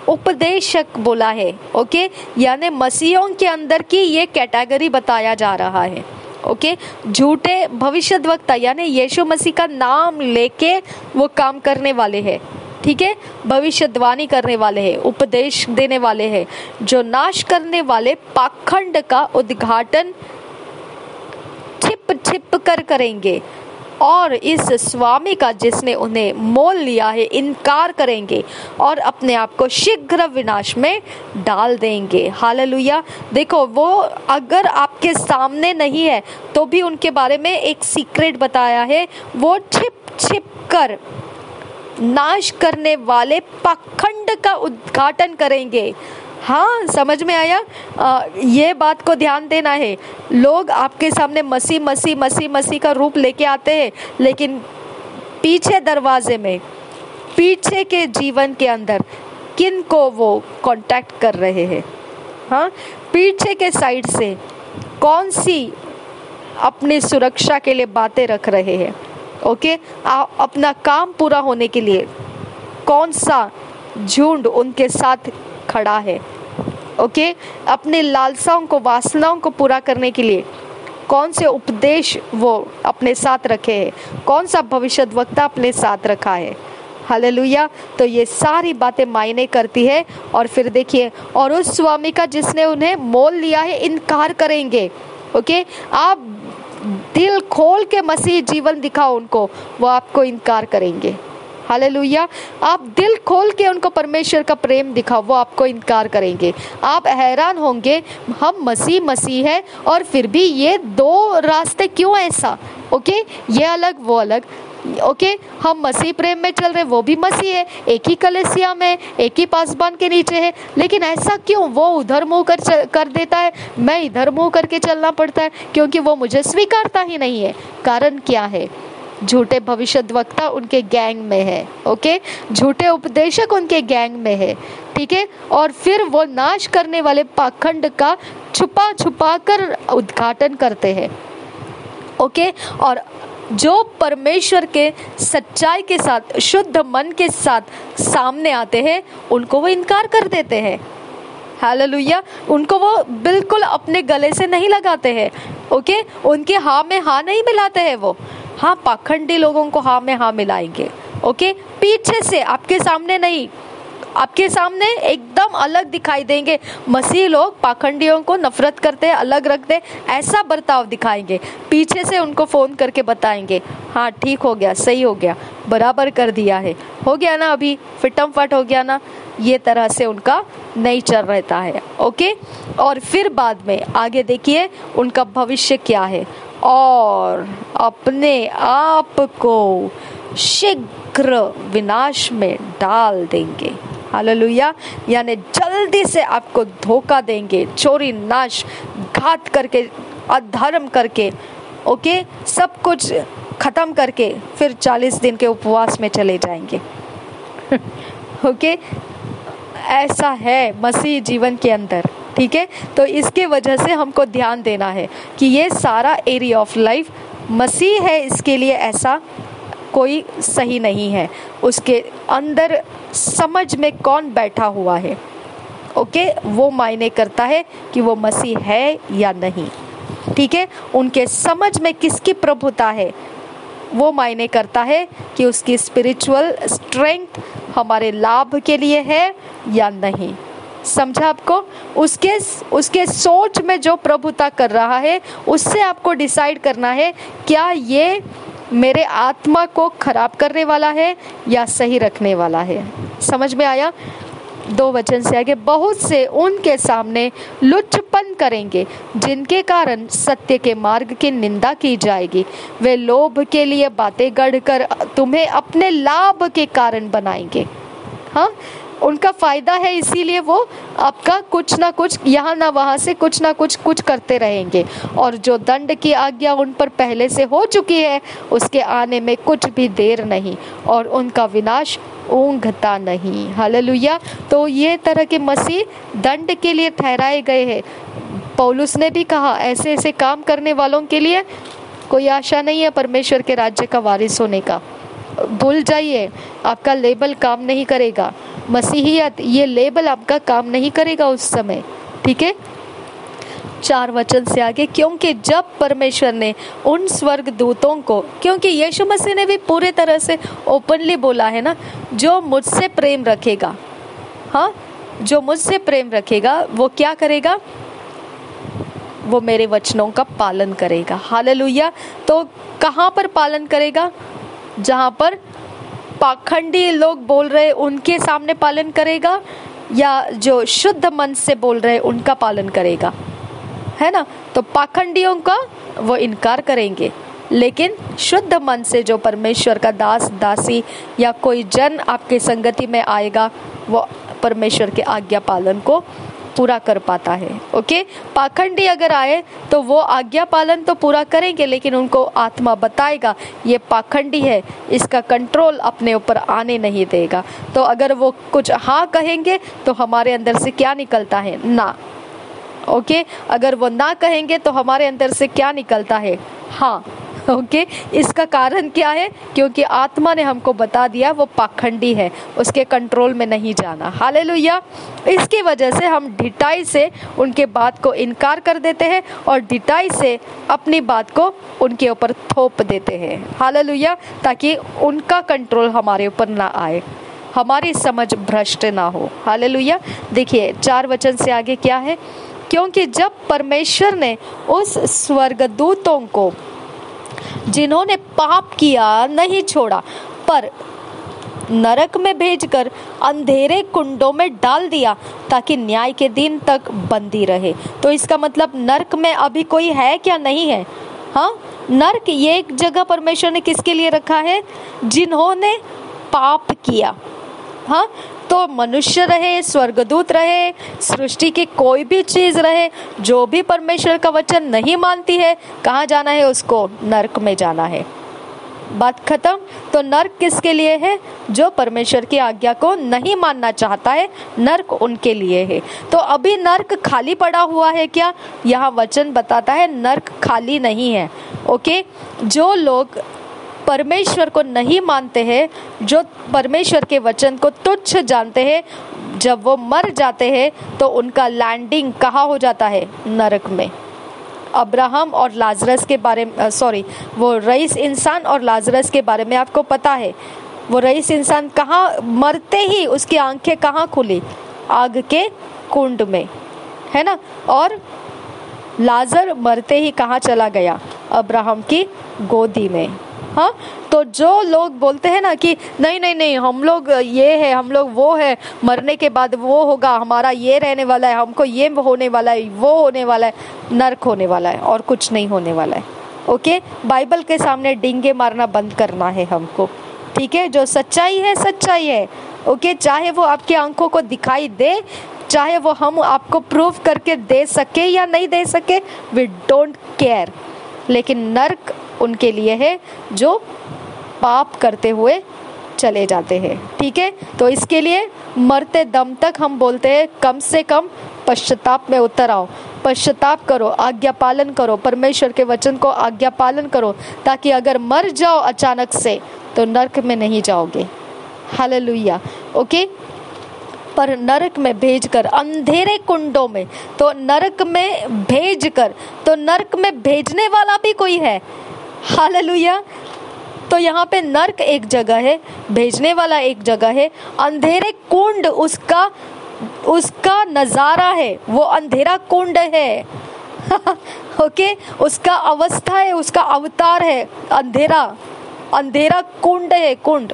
उपदेशक बोला है, ओके, यानी मसीहों के अंदर की ये कैटेगरी बताया जा रहा है, ओके। झूठे भविष्यद्वक्ता यानी यीशु मसीह का नाम लेके वो काम करने वाले हैं, ठीक है, भविष्यवाणी करने वाले हैं, उपदेश देने वाले हैं, जो नाश करने वाले पाखंड का उद्घाटन छिप कर करेंगे और इस स्वामी का जिसने उन्हें मोल लिया है इनकार करेंगे और अपने आप को शीघ्र विनाश में डाल देंगे। हालेलुया। देखो, वो अगर आपके सामने नहीं है तो भी उनके बारे में एक सीक्रेट बताया है, वो छिप कर नाश करने वाले पाखंड का उद्घाटन करेंगे। हाँ, समझ में आया? ये बात को ध्यान देना है। लोग आपके सामने मसीह का रूप लेके आते हैं, लेकिन पीछे दरवाजे में, पीछे के जीवन के अंदर किन को वो कांटेक्ट कर रहे हैं? हाँ, पीछे के साइड से कौन सी अपनी सुरक्षा के लिए बातें रख रहे हैं, ओके, अपना काम पूरा होने के लिए कौन सा झुंड उनके साथ खड़ा है, ओके, अपने लालसाओं को, वासनाओं को पूरा करने के लिए कौन से उपदेश वो अपने साथ रखे हैं, कौन सा भविष्यद्वक्ता अपने साथ रखा है। हालेलुया। तो ये सारी बातें मायने करती है। और फिर देखिए, और उस स्वामी का जिसने उन्हें मोल लिया है इनकार करेंगे, ओके। आप दिल खोल के मसीह जीवन दिखाओ उनको, वो आपको इनकार करेंगे। हालेलुया। आप दिल खोल के उनको परमेश्वर का प्रेम दिखाओ, वो आपको इनकार करेंगे। आप हैरान होंगे, हम मसीह है और फिर भी ये दो रास्ते क्यों ऐसा, ओके, ये अलग वो अलग, ओके। हम मसीह प्रेम में चल रहे, वो भी मसीह है, एक ही कलीसिया में, एक ही पासबान के नीचे है, लेकिन ऐसा क्यों? वो उधर मुंह कर देता है, मैं इधर मुंह करके चलना पड़ता है, क्योंकि वो मुझे स्वीकारता ही नहीं है। कारण क्या है? झूठे भविष्यद्वक्ता उनके गैंग में है, ओके, झूठे उपदेशक उनके गैंग में है, ठीक है। और फिर वो नाश करने वाले पाखंड का छुपा कर उद्घाटन करते हैं, ओके। और जो परमेश्वर के सच्चाई के साथ, शुद्ध मन के साथ सामने आते हैं, उनको वो इनकार कर देते हैं। हालेलुया। उनको वो बिल्कुल अपने गले से नहीं लगाते हैं, ओके, उनके हाँ में हाँ नहीं मिलाते हैं वो। हाँ, पाखंडी लोगों को हाँ में हाँ मिलाएंगे, ओके, पीछे से, आपके सामने नहीं, आपके सामने एकदम अलग दिखाई देंगे। मसीह लोग पाखंडियों को नफरत करते हैं, अलग रखते, ऐसा बर्ताव दिखाएंगे, पीछे से उनको फोन करके बताएंगे, हाँ ठीक हो गया, सही हो गया, बराबर कर दिया है, हो गया ना, अभी फिटम फट हो गया ना। ये तरह से उनका नेचर रहता है, ओके। और फिर बाद में आगे देखिए उनका भविष्य क्या है, और अपने आप को शीघ्र विनाश में डाल देंगे। हालेलुया। यानी जल्दी से आपको धोखा देंगे, चोरी, नाश, घात करके, अधर्म करके, ओके, सब कुछ खत्म करके फिर 40 दिन के उपवास में चले जाएंगे। ओके, ऐसा है मसीह जीवन के अंदर, ठीक है। तो इसके वजह से हमको ध्यान देना है कि ये सारा एरिया ऑफ लाइफ मसीह है, इसके लिए ऐसा कोई सही नहीं है। उसके अंदर समझ में कौन बैठा हुआ है, ओके, वो मायने करता है कि वो मसीह है या नहीं, ठीक है। उनके समझ में किसकी प्रभुता है, वो मायने करता है कि उसकी स्पिरिचुअल स्ट्रेंथ हमारे लाभ के लिए है या नहीं। समझा आपको? उसके सोच में जो प्रभुता कर रहा है, उससे आपको डिसाइड करना है क्या ये मेरे आत्मा को खराब करने वाला है या सही रखने वाला है। समझ में आया? 2 वचन से आगे, बहुत से उनके सामने लुच्चपन करेंगे, जिनके कारण सत्य के मार्ग की निंदा की जाएगी। वे लोभ के लिए बातें गढ़कर तुम्हें अपने लाभ के कारण बनाएंगे। हाँ, उनका फायदा है, इसीलिए वो आपका कुछ ना कुछ यहाँ ना वहाँ से कुछ ना कुछ करते रहेंगे। और जो दंड की आज्ञा उन पर पहले से हो चुकी है, उसके आने में कुछ भी देर नहीं, और उनका विनाश ऊँघता नहीं। हालेलुया। तो ये तरह के मसीह दंड के लिए ठहराए गए हैं। पौलुस ने भी कहा, ऐसे ऐसे काम करने वालों के लिए कोई आशा नहीं है परमेश्वर के राज्य का वारिस होने का। भूल जाइए, आपका लेबल काम नहीं करेगा। मसीहियत ये लेबल आपका काम नहीं करेगा उस समय। ठीक है, 4 वचन से आगे, क्योंकि जब परमेश्वर ने उन स्वर्ग दूतों को, क्योंकि यीशु मसीह ने भी पूरे तरह से ओपनली बोला है ना, जो मुझसे प्रेम रखेगा, हाँ, जो मुझसे प्रेम रखेगा वो क्या करेगा, वो मेरे वचनों का पालन करेगा। हालेलुया। तो कहाँ पर पालन करेगा? जहाँ पर पाखंडी लोग बोल रहे उनके सामने पालन करेगा, या जो शुद्ध मन से बोल रहे उनका पालन करेगा, है ना। तो पाखंडियों का वो इनकार करेंगे, लेकिन शुद्ध मन से जो परमेश्वर का दास दासी या कोई जन आपके संगति में आएगा, वो परमेश्वर के आज्ञा पालन को पूरा कर पाता है। ओके, पाखंडी अगर आए तो वो आज्ञा पालन तो पूरा करेंगे, लेकिन उनको आत्मा बताएगा ये पाखंडी है, इसका कंट्रोल अपने ऊपर आने नहीं देगा। तो अगर वो कुछ हाँ कहेंगे तो हमारे अंदर से क्या निकलता है? ना। ओके, अगर वो ना कहेंगे तो हमारे अंदर से क्या निकलता है? हाँ। ओके, इसका कारण क्या है? क्योंकि आत्मा ने हमको बता दिया वो पाखंडी है, उसके कंट्रोल में नहीं जाना। हालेलुया। इसकी वजह से हम ढिठाई से उनके बात को इनकार कर देते हैं और ढिठाई से अपनी बात को उनके ऊपर थोप देते हैं। हालेलुया, ताकि उनका कंट्रोल हमारे ऊपर ना आए, हमारी समझ भ्रष्ट ना हो। हालेलुया। देखिए 4 वचन से आगे क्या है, क्योंकि जब परमेश्वर ने उस स्वर्गदूतों को जिन्होंने पाप किया नहीं छोड़ा, पर नरक में भेजकर अंधेरे कुंडों में डाल दिया ताकि न्याय के दिन तक बंदी रहे। तो इसका मतलब नरक में अभी कोई है क्या? नहीं है। हाँ, नरक ये एक जगह परमेश्वर ने किसके लिए रखा है? जिन्होंने पाप किया। हाँ, तो मनुष्य रहे, स्वर्गदूत रहे, सृष्टि की कोई भी चीज रहे, जो भी परमेश्वर का वचन नहीं मानती है, कहाँ जाना है उसको? नरक में जाना है। बात खत्म। तो नरक किसके लिए है? जो परमेश्वर की आज्ञा को नहीं मानना चाहता है, नरक उनके लिए है। तो अभी नरक खाली पड़ा हुआ है क्या? यहाँ वचन बताता है नरक खाली नहीं है। ओके, जो लोग परमेश्वर को नहीं मानते हैं, जो परमेश्वर के वचन को तुच्छ जानते हैं, जब वो मर जाते हैं तो उनका लैंडिंग कहाँ हो जाता है? नरक में। अब्राहम और लाजरस के बारे में, वो रईस इंसान और लाजरस के बारे में आपको पता है। वो रईस इंसान कहाँ मरते ही उसकी आंखें कहाँ खुली? आग के कुंड में, है ना। और लाजर मरते ही कहाँ चला गया? अब्राहम की गोदी में। हाँ, तो जो लोग बोलते हैं ना कि नहीं नहीं नहीं, हम लोग ये है, हम लोग वो है, मरने के बाद वो होगा, हमारा ये रहने वाला है, हमको ये होने वाला है, वो होने वाला है, नरक होने वाला है और कुछ नहीं होने वाला है। ओके, बाइबल के सामने डींगे मारना बंद करना है हमको। ठीक है, जो सच्चाई है सच्चाई है। ओके, चाहे वो आपकी आंखों को दिखाई दे, चाहे वो हम आपको प्रूव करके दे सके या नहीं दे सके, वी डोंट केयर। लेकिन नरक उनके लिए है जो पाप करते हुए चले जाते हैं। ठीक है, तो इसके लिए मरते दम तक हम बोलते हैं कम से कम पश्चाताप में उतर आओ, पश्चाताप करो, आज्ञा पालन करो, परमेश्वर के वचन को आज्ञा पालन करो, ताकि अगर मर जाओ अचानक से तो नरक में नहीं जाओगे। हालेलुया। ओके, पर नरक में भेजकर अंधेरे कुंडों में, तो नरक में भेजकर, तो नरक में भेजने वाला भी कोई है। हालेलुया। तो यहाँ पे नरक एक जगह है, भेजने वाला एक जगह है, अंधेरे कुंड उसका नजारा है, वो अंधेरा कुंड है। ओके, उसका अवस्था है, उसका अवतार है अंधेरा कुंड है, कुंड।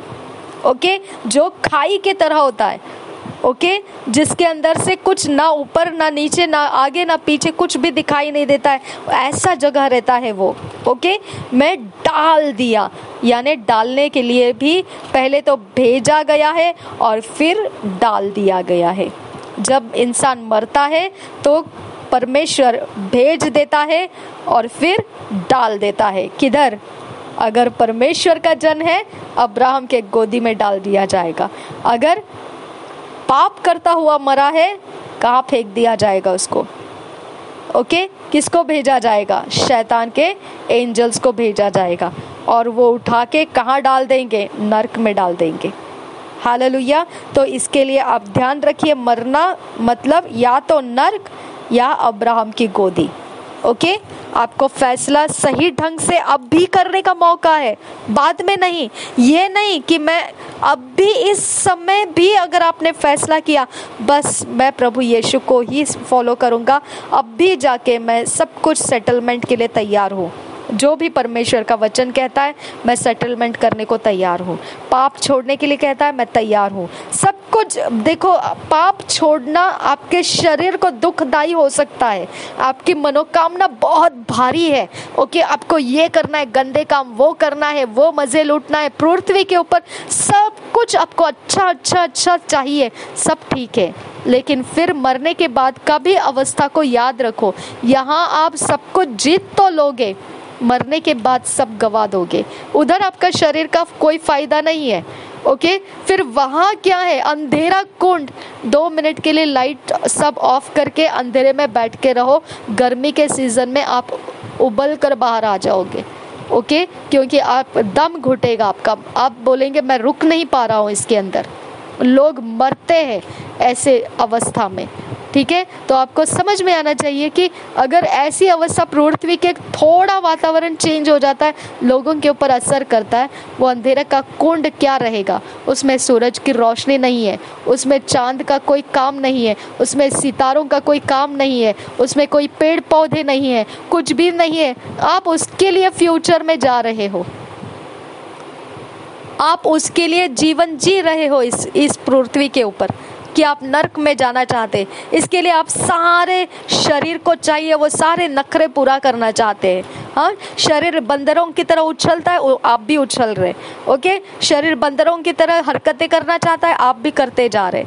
ओके, जो खाई के तरह होता है। ओके, जिसके अंदर से कुछ ना ऊपर ना नीचे ना आगे ना पीछे कुछ भी दिखाई नहीं देता है, ऐसा जगह रहता है वो। ओके, मैं डाल दिया, यानी डालने के लिए भी पहले तो भेजा गया है और फिर डाल दिया गया है। जब इंसान मरता है तो परमेश्वर भेज देता है और फिर डाल देता है। किधर? अगर परमेश्वर का जन है, अब्राहम के गोदी में डाल दिया जाएगा। अगर पाप करता हुआ मरा है, कहाँ फेंक दिया जाएगा उसको? ओके, किसको भेजा जाएगा? शैतान के एंजल्स को भेजा जाएगा और वो उठा के कहाँ डाल देंगे? नर्क में डाल देंगे। हालेलुया। तो इसके लिए आप ध्यान रखिए, मरना मतलब या तो नर्क या अब्राहम की गोदी। ओके, आपको फैसला सही ढंग से अब भी करने का मौका है, बाद में नहीं। ये नहीं कि मैं अब भी इस समय भी अगर आपने फैसला किया बस मैं प्रभु यीशु को ही फॉलो करूँगा, अब भी जाके मैं सब कुछ सेटलमेंट के लिए तैयार हूँ। जो भी परमेश्वर का वचन कहता है मैं सेटलमेंट करने को तैयार हूँ। पाप छोड़ने के लिए कहता है मैं तैयार हूँ। सब कुछ देखो, पाप छोड़ना आपके शरीर को दुखदाई हो सकता है, आपकी मनोकामना बहुत भारी है। ओके, आपको ये करना है, गंदे काम वो करना है, वो मज़े लूटना है, पृथ्वी के ऊपर सब कुछ आपको अच्छा अच्छा अच्छा चाहिए, सब ठीक है। लेकिन फिर मरने के बाद कभी अवस्था को याद रखो, यहाँ आप सब कुछ जीत तो लोगे, मरने के बाद सब गवा दोगे। उधर आपका शरीर का कोई फायदा नहीं है। ओके, फिर वहाँ क्या है? अंधेरा कुंड। 2 मिनट के लिए लाइट सब ऑफ करके अंधेरे में बैठ के रहो, गर्मी के सीजन में आप उबल कर बाहर आ जाओगे। ओके, क्योंकि आप दम घुटेगा आपका, आप बोलेंगे मैं रुक नहीं पा रहा हूँ इसके अंदर। लोग मरते हैं ऐसे अवस्था में। ठीक है, तो आपको समझ में आना चाहिए कि अगर ऐसी अवस्था पृथ्वी के थोड़ा वातावरण चेंज हो जाता है, लोगों के ऊपर असर करता है, वो अंधेरे का कुंड क्या रहेगा? उसमें सूरज की रोशनी नहीं है, उसमें चांद का कोई काम नहीं है, उसमें सितारों का कोई काम नहीं है, उसमें कोई पेड़ पौधे नहीं है, कुछ भी नहीं है। आप उसके लिए फ्यूचर में जा रहे हो, आप उसके लिए जीवन जी रहे हो इस पृथ्वी के ऊपर कि आप नर्क में जाना चाहते। इसके लिए आप सारे शरीर को चाहिए, वो सारे नखरे पूरा करना चाहते हैं। हाँ, शरीर बंदरों की तरह उछलता है, आप भी उछल रहे। ओके, शरीर बंदरों की तरह हरकतें करना चाहता है, आप भी करते जा रहे,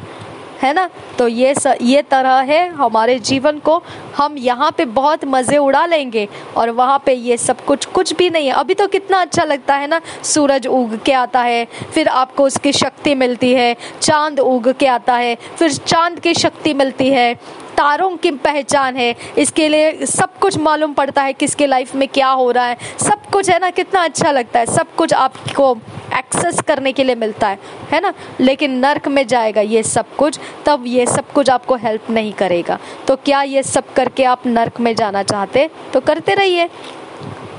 है ना। तो ये तरह है हमारे जीवन को, हम यहाँ पे बहुत मज़े उड़ा लेंगे और वहाँ पे ये सब कुछ भी नहीं है। अभी तो कितना अच्छा लगता है ना, सूरज उग के आता है, फिर आपको उसकी शक्ति मिलती है, चांद उग के आता है, फिर चांद की शक्ति मिलती है, तारों की पहचान है, इसके लिए सब कुछ मालूम पड़ता है किसके लाइफ में क्या हो रहा है, सब कुछ है ना, कितना अच्छा लगता है। सब कुछ आपको एक्सेस करने के लिए मिलता है ना। लेकिन नर्क में जाएगा ये सब कुछ, तब ये सब कुछ आपको हेल्प नहीं करेगा। तो क्या ये सब करके आप नर्क में जाना चाहते? तो करते रहिए।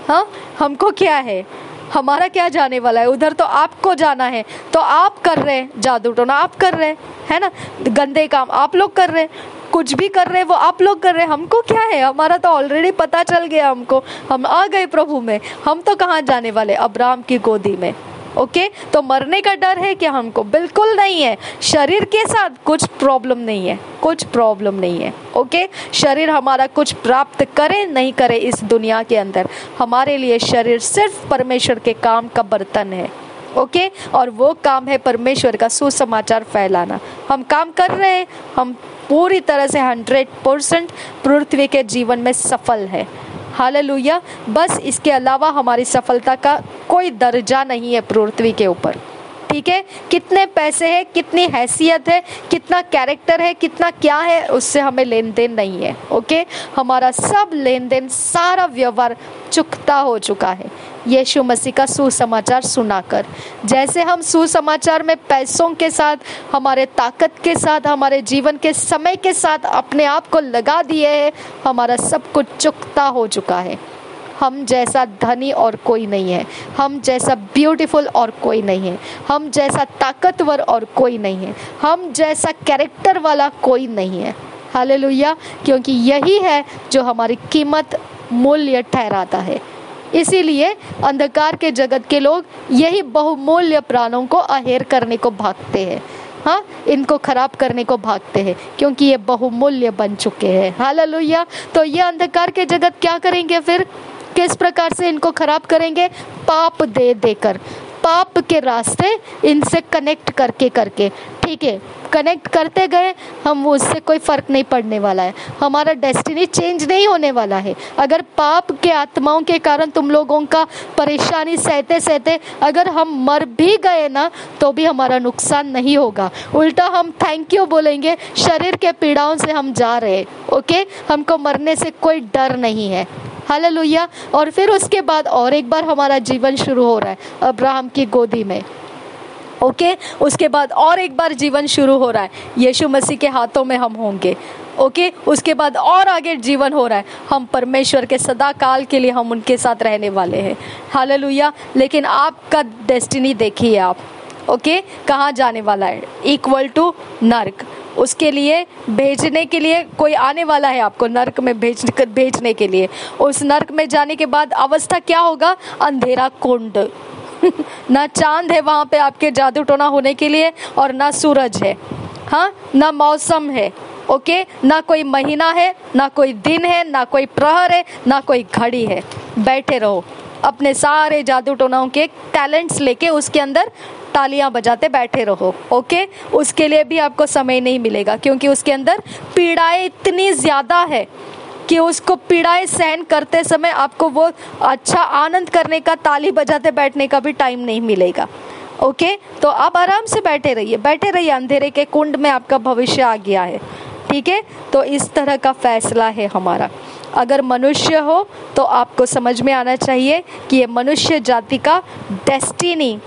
हाँ, हमको क्या है, हमारा क्या जाने वाला है? उधर तो आपको जाना है, तो आप कर रहे हैं, जादू टोना आप कर रहे हैं, है ना, गंदे काम आप लोग कर रहे हैं, कुछ भी कर रहे हैं वो आप लोग कर रहे हैं। हमको क्या है, हमारा तो ऑलरेडी पता चल गया हमको, हम आ गए प्रभु में। हम तो कहाँ जाने वाले? अब्राहम की गोदी में। ओके, तो मरने का डर है क्या हमको? बिल्कुल नहीं है। शरीर के साथ कुछ प्रॉब्लम नहीं है, कुछ प्रॉब्लम नहीं है। ओके, शरीर हमारा कुछ प्राप्त करे नहीं करे इस दुनिया के अंदर, हमारे लिए शरीर सिर्फ परमेश्वर के काम का बर्तन है। ओके, और वो काम है परमेश्वर का सुसमाचार फैलाना। हम काम कर रहे हैं, हम पूरी तरह से 100% पृथ्वी के जीवन में सफल है। हालेलुया। बस इसके अलावा हमारी सफलता का कोई दर्जा नहीं है पृथ्वी के ऊपर। ठीक है, कितने पैसे है, कितनी हैसियत है, कितना कैरेक्टर है, कितना क्या है, उससे हमें लेन देन नहीं है। ओके, हमारा सब लेन देन, सारा व्यवहार चुकता हो चुका है यीशु मसीह का सुसमाचार सुनाकर। जैसे हम सुसमाचार में पैसों के साथ, हमारे ताकत के साथ, हमारे जीवन के समय के साथ अपने आप को लगा दिए हैं, हमारा सब कुछ चुकता हो चुका है। हम जैसा धनी और कोई नहीं है, हम जैसा ब्यूटीफुल और कोई नहीं है, हम जैसा ताकतवर और कोई नहीं है, हम जैसा कैरेक्टर वाला कोई नहीं है। हालेलुया, क्योंकि यही है जो हमारी कीमत मूल्य ठहराता है। इसीलिए अंधकार के जगत के लोग यही बहुमूल्य प्राणों को अहेर करने को भागते हैं। हाँ, इनको खराब करने को भागते हैं क्योंकि ये बहुमूल्य बन चुके हैं। हालेलुया। तो ये अंधकार के जगत क्या करेंगे फिर? किस प्रकार से इनको खराब करेंगे? पाप दे देकर, पाप के रास्ते इनसे कनेक्ट करके करके, ठीक है, कनेक्ट करते गए हम, उससे कोई फर्क नहीं पड़ने वाला है, हमारा डेस्टिनी चेंज नहीं होने वाला है। अगर पाप के आत्माओं के कारण तुम लोगों का परेशानी सहते सहते अगर हम मर भी गए ना, तो भी हमारा नुकसान नहीं होगा, उल्टा हम थैंक यू बोलेंगे, शरीर के पीड़ाओं से हम जा रहे, ओके, हमको मरने से कोई डर नहीं है। हालेलुया। और फिर उसके बाद और एक बार हमारा जीवन शुरू हो रहा है अब्राहम की गोदी में, ओके, उसके बाद और एक बार जीवन शुरू हो रहा है, यीशु मसीह के हाथों में हम होंगे, ओके, उसके बाद और आगे जीवन हो रहा है, हम परमेश्वर के सदा काल के लिए हम उनके साथ रहने वाले हैं। हालेलुया। लेकिन आपका डेस्टिनी देखिए आप, ओके, कहाँ जाने वाला है, इक्वल टू नर्क। उसके लिए भेजने के लिए कोई आने वाला है आपको नर्क में भेजने के लिए। उस नर्क में जाने के बाद अवस्था क्या होगा, अंधेरा कुंड ना चांद है वहां पे आपके जादू टोना होने के लिए, और ना सूरज है, हाँ, ना मौसम है, ओके, ना कोई महीना है, ना कोई दिन है, ना कोई प्रहर है, ना कोई घड़ी है। बैठे रहो अपने सारे जादू टोनाओं के टैलेंट्स लेके उसके अंदर तालियां बजाते बैठे रहो, ओके। उसके लिए भी आपको समय नहीं मिलेगा, क्योंकि उसके अंदर पीड़ाएं इतनी ज्यादा है कि उसको पीड़ाएं सहन करते समय आपको वो अच्छा आनंद करने का, ताली बजाते बैठने का भी टाइम नहीं मिलेगा, ओके। तो आप आराम से बैठे रहिए, अंधेरे के कुंड में आपका भविष्य आ गया है, ठीक है। तो इस तरह का फैसला है हमारा। अगर मनुष्य हो तो आपको समझ में आना चाहिए कि ये मनुष्य जाति का डेस्टिनी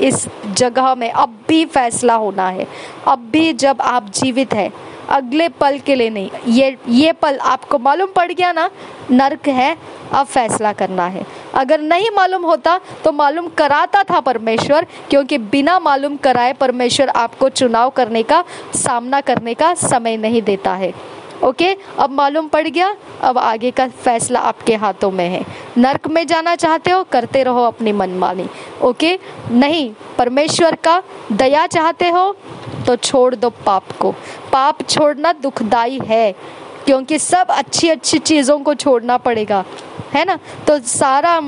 इस जगह में अब भी फैसला होना है। अब भी जब आप जीवित हैं, अगले पल के लिए नहीं, ये पल आपको मालूम पड़ गया ना नर्क है, अब फैसला करना है। अगर नहीं मालूम होता तो मालूम कराता था परमेश्वर, क्योंकि बिना मालूम कराए परमेश्वर आपको चुनाव करने का, सामना करने का समय नहीं देता है, ओके। अब मालूम पड़ गया, अब आगे का फैसला आपके हाथों में है। नर्क में जाना चाहते हो, करते रहो अपनी मनमानी, ओके। नहीं, परमेश्वर का दया चाहते हो तो छोड़ दो पाप को। पाप छोड़ना दुखदाई है, क्योंकि सब अच्छी अच्छी चीज़ों को छोड़ना पड़ेगा, है ना। तो सारा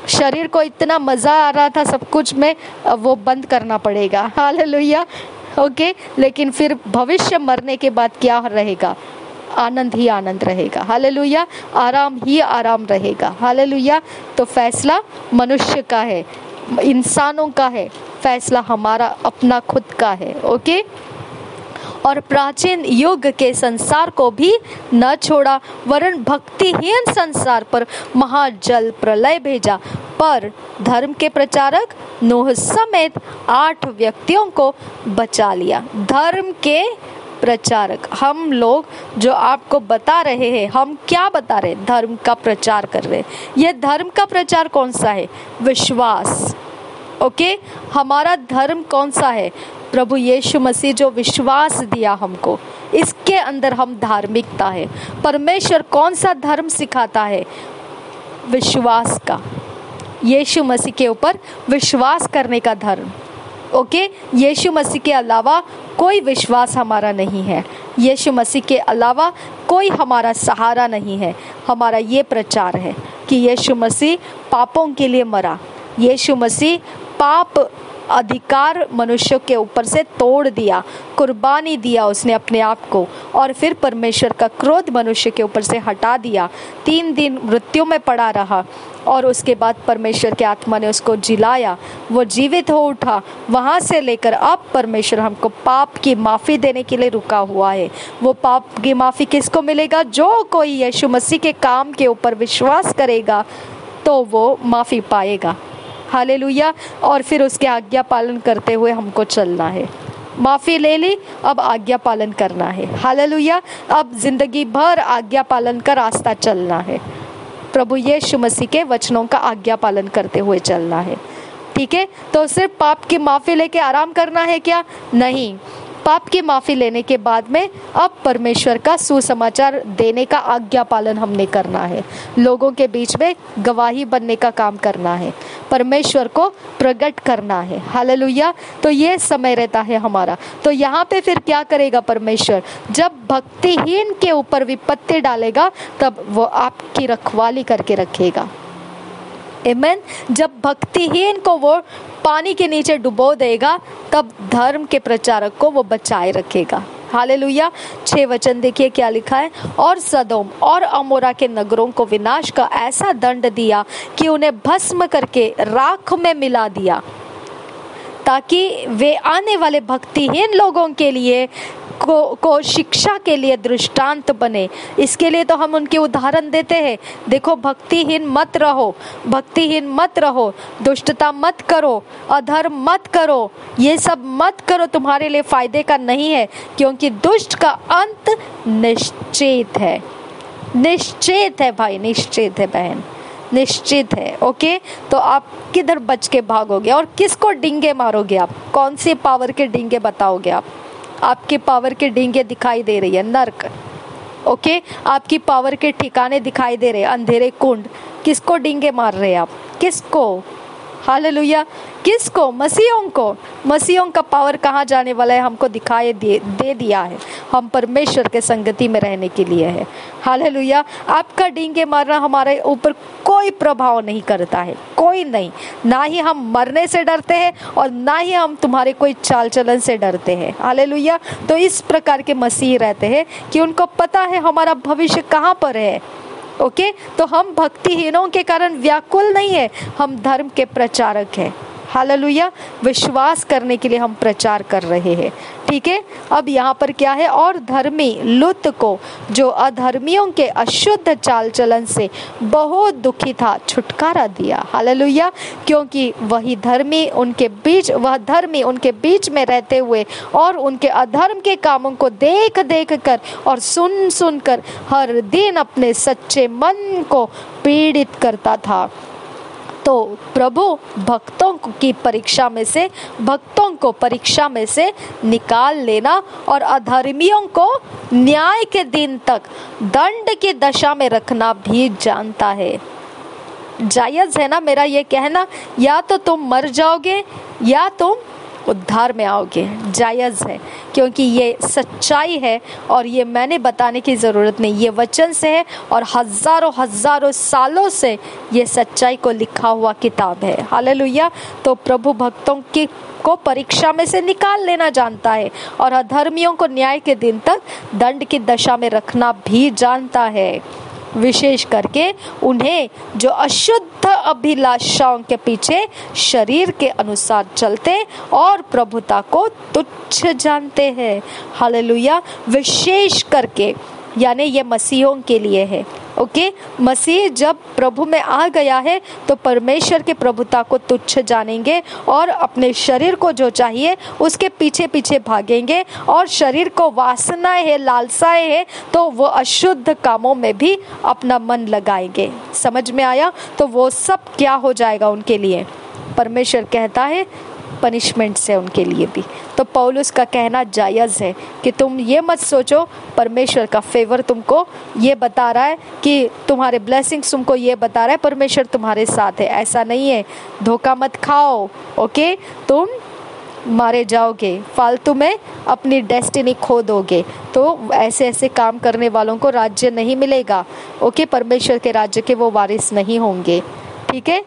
शरीर को इतना मज़ा आ रहा था सब कुछ में, वो बंद करना पड़ेगा। Hallelujah, okay. लेकिन फिर भविष्य मरने के बाद क्या रहेगा, आनंद ही आनंद रहेगा। हालेलुया, आराम ही आराम रहेगा। हालेलुया। तो फैसला मनुष्य का है, इंसानों का है, फैसला हमारा अपना खुद का है, ओके। और प्राचीन युग के संसार को भी न छोड़ा, वरन भक्तिहीन संसार पर महाजल प्रलय भेजा, पर धर्म के प्रचारक नूह समेत 8 व्यक्तियों को बचा लिया। धर्म के प्रचारक हम लोग जो आपको बता रहे हैं, हम क्या बता रहे हैं, धर्म का प्रचार कर रहे हैं। ये धर्म का प्रचार कौन सा है, विश्वास, ओके। हमारा धर्म कौन सा है, प्रभु यीशु मसीह जो विश्वास दिया हमको, इसके अंदर हम धार्मिकता है। परमेश्वर कौन सा धर्म सिखाता है, विश्वास का, यीशु मसीह के ऊपर विश्वास करने का धर्म, ओके। यीशु मसीह के अलावा कोई विश्वास हमारा नहीं है, यीशु मसीह के अलावा कोई हमारा सहारा नहीं है। हमारा ये प्रचार है कि यीशु मसीह पापों के लिए मरा, यीशु मसीह पाप अधिकार मनुष्य के ऊपर से तोड़ दिया, कुर्बानी दिया उसने अपने आप को, और फिर परमेश्वर का क्रोध मनुष्य के ऊपर से हटा दिया। 3 दिन मृत्यु में पड़ा रहा, और उसके बाद परमेश्वर के आत्मा ने उसको जिलाया, वो जीवित हो उठा। वहाँ से लेकर अब परमेश्वर हमको पाप की माफ़ी देने के लिए रुका हुआ है। वो पाप की माफ़ी किसको मिलेगा, जो कोई यीशु मसीह के काम के ऊपर विश्वास करेगा तो वो माफ़ी पाएगा। हालेलुया। और फिर उसके आज्ञा पालन करते हुए हमको चलना है। माफ़ी ले ली, अब आज्ञा पालन करना है। हालेलुया। अब जिंदगी भर आज्ञा पालन का रास्ता चलना है, प्रभु यीशु मसीह के वचनों का आज्ञा पालन करते हुए चलना है, ठीक है। तो सिर्फ पाप की माफ़ी लेके आराम करना है क्या, नहीं। पाप की माफ़ी लेने के बाद में अब परमेश्वर का सुसमाचार देने का आज्ञा पालन हमने करना है, लोगों के बीच में गवाही बनने का काम करना है, परमेश्वर को प्रकट करना है। हालेलुया। तो ये समय रहता है हमारा। तो यहाँ पे फिर क्या करेगा परमेश्वर, जब भक्तिहीन के ऊपर विपत्ति डालेगा तब वो आपकी रखवाली करके रखेगा। आमेन। जब भक्तिहीन को वो पानी के नीचे डुबो देगा, तब धर्म के प्रचारक को वो बचाए रखेगा। हालेलुया। 6 वचन देखिए क्या लिखा है। और सदोम और अमोरा के नगरों को विनाश का ऐसा दंड दिया कि उन्हें भस्म करके राख में मिला दिया, ताकि वे आने वाले भक्तिहीन लोगों के लिए को शिक्षा के लिए दृष्टांत बने। इसके लिए तो हम उनके उदाहरण देते हैं। देखो, भक्तिहीन मत रहो, भक्तिहीन मत रहो, दुष्टता मत करो, अधर्म मत करो, ये सब मत करो, तुम्हारे लिए फायदे का नहीं है, क्योंकि दुष्ट का अंत निश्चित है। निश्चित है भाई, निश्चित है बहन, निश्चित है। ओके, तो आप किधर बच के भागोगे और किसको डींगे मारोगे? आप कौन सी पावर के डींगे बताओगे? आपकी पावर के डींगे दिखाई दे रही है नर्क। ओके, आपकी पावर के ठिकाने दिखाई दे रहे, अंधेरे कुंड। किसको डींगे मार रहे हैं आप? किसको? हालेलुया। किसको? मसीहों को। मसीहों का पावर कहाँ जाने वाला है? हमको दिखाई दे दिया है। हम परमेश्वर के संगति में रहने के लिए है। हालेलुया। आपका डींगे मारना हमारे ऊपर कोई प्रभाव नहीं करता है, कोई नहीं। ना ही हम मरने से डरते हैं और ना ही हम तुम्हारे कोई चाल चलन से डरते हैं। हालेलुया। तो इस प्रकार के मसीह रहते हैं कि उनको पता है हमारा भविष्य कहाँ पर है। ओके, तो हम भक्तिहीनों के कारण व्याकुल नहीं है, हम धर्म के प्रचारक हैं। हालेलुया। विश्वास करने के लिए हम प्रचार कर रहे हैं। ठीक है, अब यहाँ पर क्या है? और धर्मी लुत को, जो अधर्मियों के अशुद्ध चाल चलन से बहुत दुखी था, छुटकारा दिया। हालेलुया। क्योंकि वह धर्मी उनके बीच में रहते हुए और उनके अधर्म के कामों को देख देख कर और सुन सुन कर हर दिन अपने सच्चे मन को पीड़ित करता था। तो प्रभु भक्तों को परीक्षा में से निकाल लेना और अधर्मियों को न्याय के दिन तक दंड की दशा में रखना भी जानता है। जायज है ना मेरा ये कहना? या तो तुम मर जाओगे या तुम उद्धार में आओगे। जायज है, क्योंकि ये सच्चाई है और ये मैंने बताने की ज़रूरत नहीं, ये वचन से है और हज़ारों सालों से ये सच्चाई को लिखा हुआ किताब है। हालेलुया। तो प्रभु भक्तों को परीक्षा में से निकाल लेना जानता है और अधर्मियों को न्याय के दिन तक दंड की दशा में रखना भी जानता है। विशेष करके उन्हें जो अशुद्ध अभिलाषाओं के पीछे शरीर के अनुसार चलते और प्रभुता को तुच्छ जानते हैं। हालेलुया। विशेष करके यानी ये मसीहों के लिए है। ओके, मसीह जब प्रभु में आ गया है तो परमेश्वर के प्रभुता को तुच्छ जानेंगे और अपने शरीर को जो चाहिए उसके पीछे पीछे भागेंगे और शरीर को वासनाएं है, लालसाएं है, तो वो अशुद्ध कामों में भी अपना मन लगाएंगे। समझ में आया? तो वो सब क्या हो जाएगा उनके लिए? परमेश्वर कहता है पनिशमेंट से उनके लिए भी। तो पौलुस का कहना जायज़ है कि तुम ये मत सोचो परमेश्वर का फेवर तुमको ये बता रहा है कि तुम्हारे ब्लेसिंग्स तुमको ये बता रहा है परमेश्वर तुम्हारे साथ है। ऐसा नहीं है। धोखा मत खाओ। ओके, तुम मारे जाओगे, फालतू में अपनी डेस्टिनी खो दोगे। तो ऐसे ऐसे काम करने वालों को राज्य नहीं मिलेगा। ओके, परमेश्वर के राज्य के वो वारिस नहीं होंगे। ठीक है,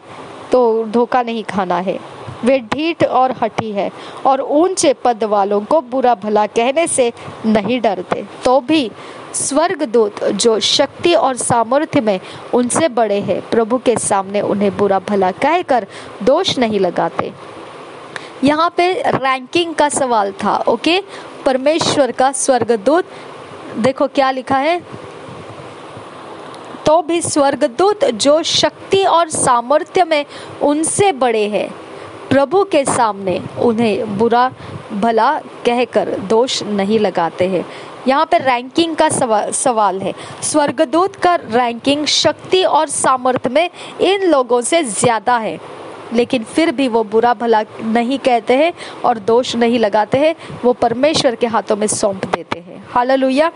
तो धोखा नहीं खाना है। वे ढीठ और हठी है और ऊंचे पद वालों को बुरा भला कहने से नहीं डरते, तो भी स्वर्गदूत जो शक्ति और सामर्थ्य में उनसे बड़े हैं प्रभु के सामने उन्हें बुरा भला कहकर दोष नहीं लगाते। यहाँ पे रैंकिंग का सवाल था। ओके, परमेश्वर का स्वर्गदूत, देखो क्या लिखा है, तो भी स्वर्गदूत जो शक्ति और सामर्थ्य में उनसे बड़े हैं प्रभु के सामने उन्हें बुरा भला कहकर दोष नहीं लगाते हैं। यहाँ पे रैंकिंग का सवाल है। स्वर्गदूत का रैंकिंग शक्ति और सामर्थ्य में इन लोगों से ज्यादा है, लेकिन फिर भी वो बुरा भला नहीं कहते हैं और दोष नहीं लगाते हैं, वो परमेश्वर के हाथों में सौंप देते हैं। हालेलुया।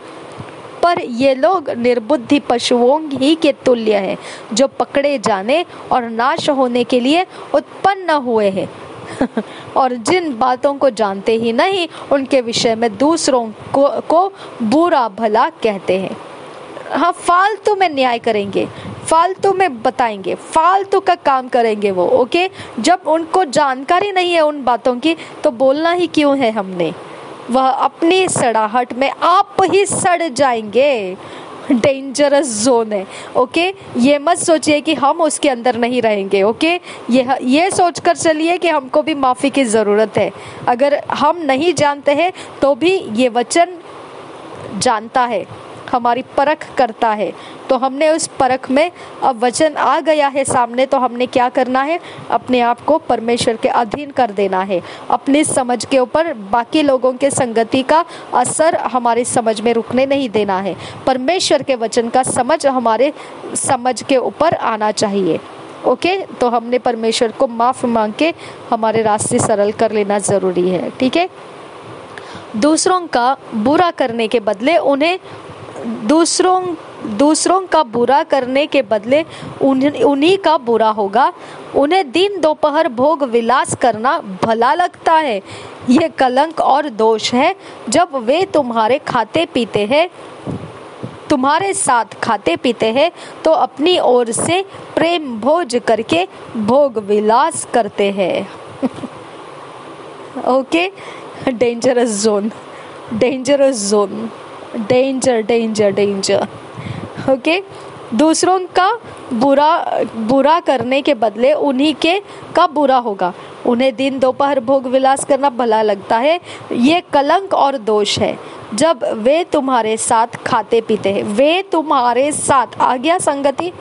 पर ये लोग निर्बुद्धि पशुओं ही के तुल्य हैं, जो पकड़े जाने और नाश होने के लिए उत्पन्न हुए हैं और जिन बातों को जानते ही नहीं उनके विषय में दूसरों को बुरा भला कहते हैं। हाँ, फालतू में न्याय करेंगे, फालतू में बताएंगे, फालतू का काम करेंगे वो। ओके, जब उनको जानकारी नहीं है उन बातों की तो बोलना ही क्यों है हमने। वह अपनी सड़ाहट में आप ही सड़ जाएंगे। डेंजरस जोन है। ओके, ये मत सोचिए कि हम उसके अंदर नहीं रहेंगे। ओके, ये सोचकर चलिए कि हमको भी माफ़ी की ज़रूरत है। अगर हम नहीं जानते हैं तो भी ये वचन जानता है, हमारी परख करता है। तो हमने उस परख में, अब वचन आ गया है सामने, तो हमने क्या करना है, अपने आप को परमेश्वर के अधीन कर देना है। अपनी समझ के ऊपर बाकी लोगों के संगति का असर हमारी समझ में रुकने नहीं देना है। परमेश्वर के वचन का समझ हमारे समझ के ऊपर आना चाहिए। ओके, तो हमने परमेश्वर को माफ़ मांग के हमारे रास्ते सरल कर लेना ज़रूरी है। ठीक है, दूसरों का बुरा करने के बदले उन्हें दूसरों का बुरा करने के बदले उन्हीं का बुरा होगा। उन्हें दिन दोपहर भोग विलास करना भला लगता है। ये कलंक और दोष है। जब वे तुम्हारे साथ खाते पीते हैं तो अपनी ओर से प्रेम भोज करके भोग विलास करते हैं। Okay, dangerous zone, danger. Okay, दूसरों का बुरा करने के बदले उन्हीं के का बुरा होगा। उन्हें दिन दोपहर भोग विलास करना भला लगता है। ये कलंक और दोष है। जब वे तुम्हारे साथ खाते पीते हैं, वे तुम्हारे साथ आ गया संगति।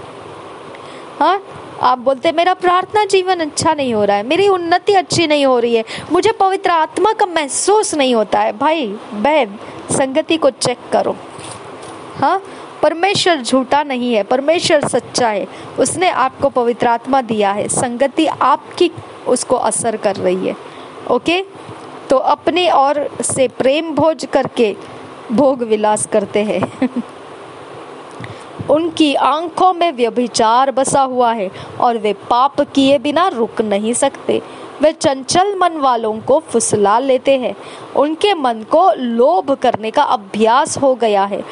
हाँ, आप बोलते मेरा प्रार्थना जीवन अच्छा नहीं हो रहा है, मेरी उन्नति अच्छी नहीं हो रही है, मुझे पवित्र आत्मा का महसूस नहीं होता है। भाई बहन, संगति को चेक करो। हाँ, परमेश्वर झूठा नहीं है, परमेश्वर सच्चा है। उसने आपको पवित्र आत्मा दिया है, संगति आपकी उसको असर कर रही है। ओके, तो अपनी ओर से प्रेम भोज करके भोग विलास करते हैं। उनकी आंखों में व्यभिचार बसा हुआ है और वे पाप किए बिना रुक नहीं सकते। वे चंचल मन वालों को फुसला लेते हैं। उनके मन को लोभ करने का अभ्यास हो गया है।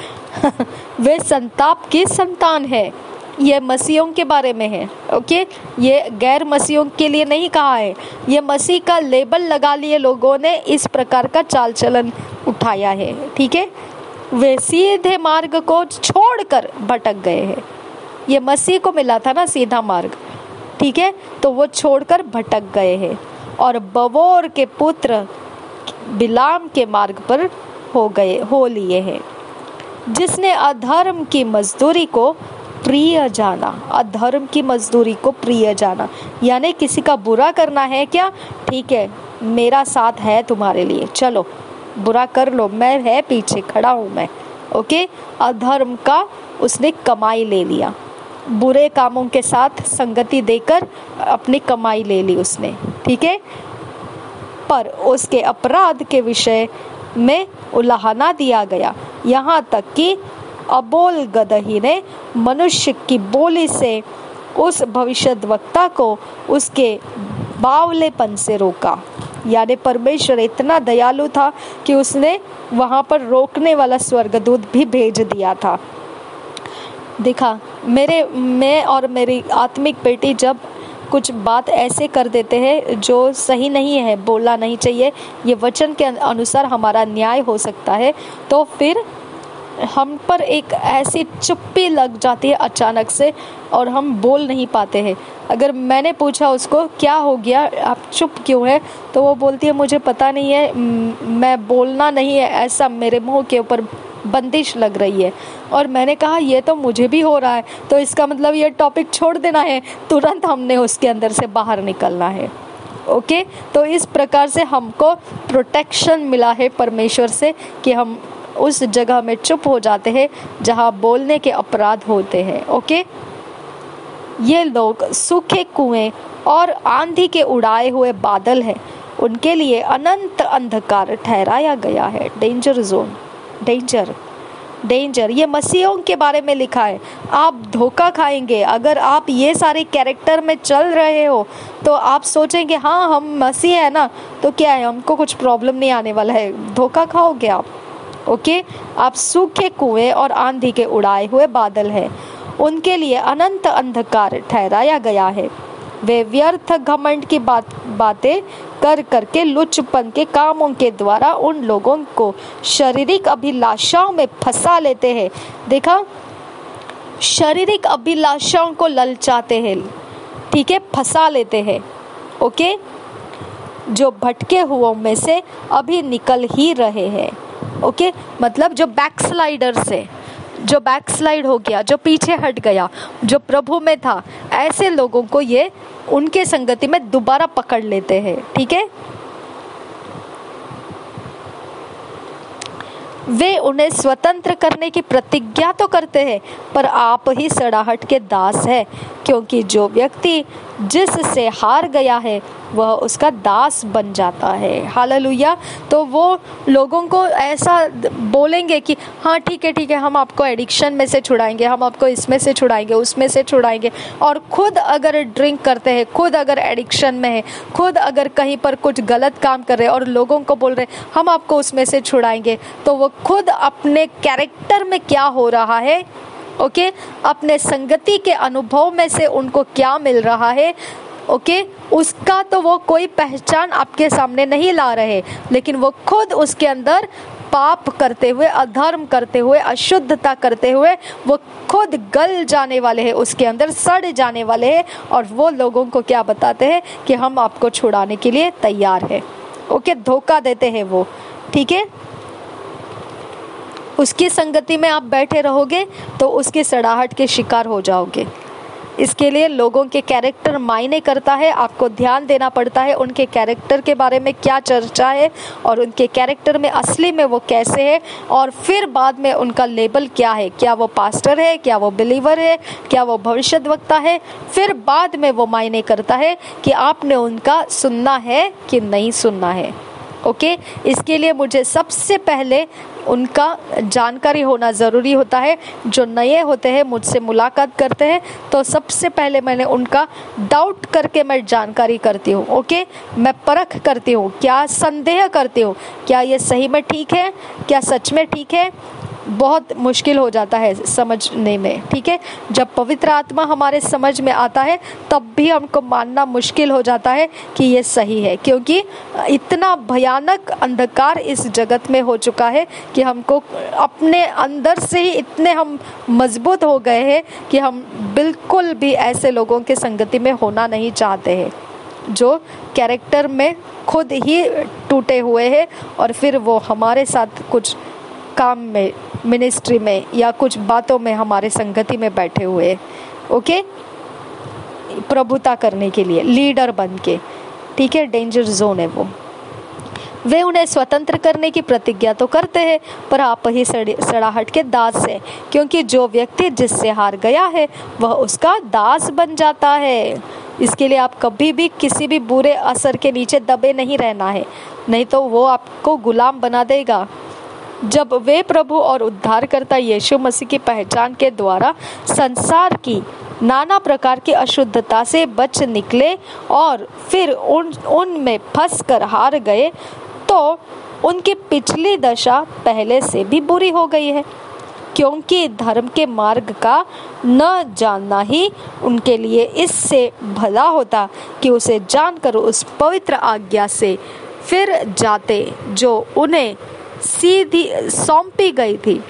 वे संताप की संतान है। ये मसीहों के बारे में है। ओके, ये गैर मसीहों के लिए नहीं कहा है। ये मसीह का लेबल लगा लिए लोगों ने इस प्रकार का चाल चलन उठाया है। ठीक है, वे सीधे मार्ग को छोड़कर भटक गए हैं। ये मसीह को मिला था ना सीधा मार्ग, ठीक है, तो वो छोड़कर भटक गए हैं और बवोर के पुत्र बिलाम के मार्ग पर हो लिए हैं। जिसने अधर्म की मजदूरी को प्रिय जाना, अधर्म की मजदूरी को प्रिय जाना, यानी किसी का बुरा करना है क्या, ठीक है, मेरा साथ है तुम्हारे लिए, चलो बुरा कर लो, मैं है पीछे खड़ा हूँ मैं। ओके, अधर्म का उसने कमाई ले लिया, बुरे कामों के साथ संगति देकर अपनी कमाई ले ली उसने। ठीक है, पर उसके अपराध के विषय में उलाहना दिया गया, यहाँ तक कि अबोल गदही ने मनुष्य की बोली से उस भविष्यद्वक्ता को उसके बावलेपन से रोका। यानी परमेश्वर इतना दयालु था कि उसने वहाँ पर रोकने वाला स्वर्गदूत भी भेज दिया था। देखा, मैं और मेरी आत्मिक बेटी जब कुछ बात ऐसे कर देते हैं जो सही नहीं है, बोलना नहीं चाहिए, ये वचन के अनुसार हमारा न्याय हो सकता है, तो फिर हम पर एक ऐसी चुप्पी लग जाती है अचानक से और हम बोल नहीं पाते हैं। अगर मैंने पूछा उसको क्या हो गया, आप चुप क्यों है, तो वो बोलती है मुझे पता नहीं है, मैं बोलना नहीं है, ऐसा मेरे मुंह के ऊपर बंदिश लग रही है। और मैंने कहा ये तो मुझे भी हो रहा है, तो इसका मतलब ये टॉपिक छोड़ देना है, तुरंत हमने उसके अंदर से बाहर निकलना है। ओके, तो इस प्रकार से हमको प्रोटेक्शन मिला है परमेश्वर से कि हम उस जगह में चुप हो जाते हैं जहाँ बोलने के अपराध होते हैं। ओके, ये लोग सूखे कुएं और आंधी के उड़ाए हुए बादल हैं, उनके लिए अनंत अंधकार ठहराया गया है। डेंजर जोन, डेंजर, ये मसीहों के बारे में लिखा है। आप धोखा खाएंगे अगर आप ये सारे कैरेक्टर में चल रहे हो, तो आप सोचेंगे हाँ हम मसीह है ना, तो क्या है, हमको कुछ प्रॉब्लम नहीं आने वाला है, धोखा खाओगे आप। ओके, आप सूखे कुएं और आंधी के उड़ाए हुए बादल हैं, उनके लिए अनंत अंधकार ठहराया गया है। वे व्यर्थ घमंड की बातें कर करके लुच्चपन के कामों के द्वारा उन लोगों को शारीरिक अभिलाषाओं में फंसा लेते हैं। देखा, शारीरिक अभिलाषाओं को ललचाते हैं, ठीक है, फंसा लेते हैं। ओके, जो भटके हुओं में से अभी निकल ही रहे हैं। ओके, मतलब जो बैकस्लाइडर्स है, जो बैकस्लाइड हो गया, जो पीछे हट गया, जो प्रभु में था, ऐसे लोगों को ये उनके संगति में दोबारा पकड़ लेते हैं। ठीक है, वे उन्हें स्वतंत्र करने की प्रतिज्ञा तो करते हैं, पर आप ही सड़ाहट के दास है, क्योंकि जो व्यक्ति जिससे हार गया है वह उसका दास बन जाता है। हालेलुया। तो वो लोगों को ऐसा बोलेंगे कि हाँ ठीक है, हम आपको एडिक्शन में से छुड़ाएंगे, हम आपको इसमें से छुड़ाएंगे, उसमें से छुड़ाएंगे, और खुद अगर ड्रिंक करते हैं, खुद अगर एडिक्शन में है, खुद अगर कहीं पर कुछ गलत काम कर रहे हैं और लोगों को बोल रहे हैं हम आपको उसमें से छुड़ाएंगे, तो वो खुद अपने कैरेक्टर में क्या हो रहा है, ओके, अपने संगति के अनुभव में से उनको क्या मिल रहा है, ओके, उसका तो वो कोई पहचान आपके सामने नहीं ला रहे, लेकिन वो खुद उसके अंदर पाप करते हुए, अधर्म करते हुए, अशुद्धता करते हुए वो खुद गल जाने वाले हैं, उसके अंदर सड़ जाने वाले हैं, और वो लोगों को क्या बताते हैं कि हम आपको छुड़ाने के लिए तैयार है। ओके, धोखा देते हैं वो। ठीक है, उसकी संगति में आप बैठे रहोगे तो उसकी सड़ाहट के शिकार हो जाओगे। इसके लिए लोगों के कैरेक्टर मायने करता है, आपको ध्यान देना पड़ता है उनके कैरेक्टर के बारे में क्या चर्चा है और उनके कैरेक्टर में असली में वो कैसे है, और फिर बाद में उनका लेबल क्या है, क्या वो पास्टर है, क्या वो बिलीवर है, क्या वो भविष्यद्वक्ता है, फिर बाद में वो मायने करता है कि आपने उनका सुनना है कि नहीं सुनना है। ओके, इसके लिए मुझे सबसे पहले उनका जानकारी होना ज़रूरी होता है। जो नए होते हैं, मुझसे मुलाकात करते हैं, तो सबसे पहले मैंने उनका डाउट करके मैं जानकारी करती हूँ। ओके, मैं परख करती हूँ, क्या संदेह करती हूँ, क्या ये सही में ठीक है, क्या सच में ठीक है। बहुत मुश्किल हो जाता है समझने में। ठीक है, जब पवित्र आत्मा हमारे समझ में आता है तब भी हमको मानना मुश्किल हो जाता है कि ये सही है, क्योंकि इतना भयानक अंधकार इस जगत में हो चुका है कि हमको अपने अंदर से ही इतने हम मजबूत हो गए हैं कि हम बिल्कुल भी ऐसे लोगों के संगति में होना नहीं चाहते हैं जो कैरेक्टर में खुद ही टूटे हुए हैं और फिर वो हमारे साथ कुछ काम में, मिनिस्ट्री में या कुछ बातों में हमारे संगति में बैठे हुए। ओके, प्रभुता करने के लिए लीडर बन के। ठीक है, डेंजर जोन है वो। वे उन्हें स्वतंत्र करने की प्रतिज्ञा तो करते हैं, पर आप ही सड़ाहट के दास हैं, क्योंकि जो व्यक्ति जिससे हार गया है वह उसका दास बन जाता है। इसके लिए आप कभी भी किसी भी बुरे असर के नीचे दबे नहीं रहना है, नहीं तो वो आपको गुलाम बना देगा। जब वे प्रभु और उद्धारकर्ता यीशु मसीह की पहचान के द्वारा संसार की नाना प्रकार की अशुद्धता से बच निकले और फिर उनमें फंस कर हार गए, तो उनकी पिछली दशा पहले से भी बुरी हो गई है, क्योंकि धर्म के मार्ग का न जानना ही उनके लिए इससे भला होता कि उसे जानकर उस पवित्र आज्ञा से फिर जाते जो उन्हें सीधी सौंपी गई थी।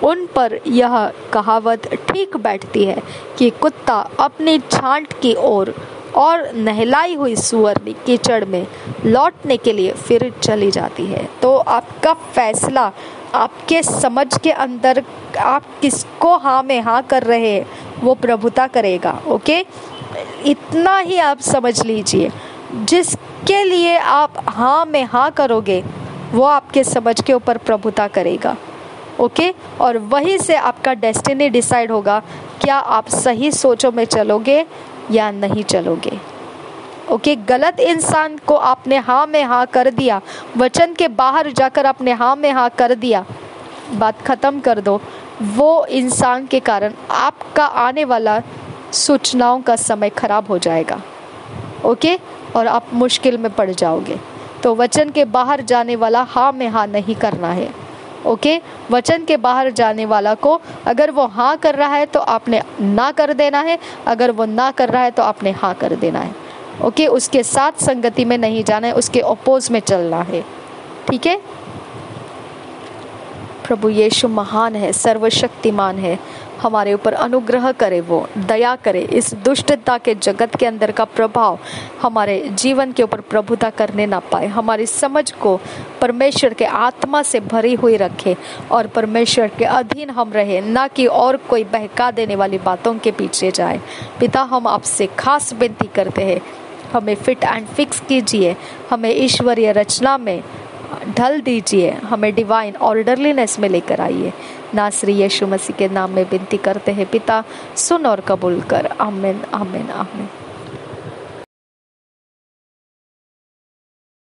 उन पर यह कहावत ठीक बैठती है कि कुत्ता अपनी छांट की ओर और नहलाई हुई सुअरनी कीचड़ में लौटने के लिए फिर चली जाती है। तो आपका फैसला आपके समझ के अंदर आप किसको हाँ में हाँ कर रहे हैं वो प्रभुता करेगा। ओके, इतना ही आप समझ लीजिए, जिसके लिए आप हाँ में हाँ करोगे वो आपके समझ के ऊपर प्रभुता करेगा। ओके, और वहीं से आपका डेस्टिनी डिसाइड होगा, क्या आप सही सोचों में चलोगे या नहीं चलोगे। ओके, गलत इंसान को आपने हाँ में हाँ कर दिया, वचन के बाहर जाकर आपने हाँ में हाँ कर दिया, बात खत्म कर दो। वो इंसान के कारण आपका आने वाला सूचनाओं का समय खराब हो जाएगा। ओके, और आप मुश्किल में पड़ जाओगे। तो वचन के बाहर जाने वाला हाँ में हाँ नहीं करना है। ओके, वचन के बाहर जाने वाला को अगर वो हाँ कर रहा है तो आपने ना कर देना है, अगर वो ना कर रहा है तो आपने हाँ कर देना है। ओके, उसके साथ संगति में नहीं जाना है, उसके अपोज में चलना है। ठीक है। प्रभु यीशु महान है, सर्वशक्तिमान है, हमारे ऊपर अनुग्रह करे, वो दया करे, इस दुष्टता के जगत के अंदर का प्रभाव हमारे जीवन के ऊपर प्रभुता करने ना पाए, हमारी समझ को परमेश्वर के आत्मा से भरी हुई रखे और परमेश्वर के अधीन हम रहे, ना कि और कोई बहका देने वाली बातों के पीछे जाए। पिता, हम आपसे खास विनती करते हैं, हमें फिट एंड फिक्स कीजिए, हमें ईश्वरीय रचना में ढल दीजिए, हमें डिवाइन ऑर्डरलीनेस में लेकर आइए। नासरी यीशु मसीह के नाम में विनती करते हैं पिता, सुन और कबूल कर। आमीन, आमीन, आमीन।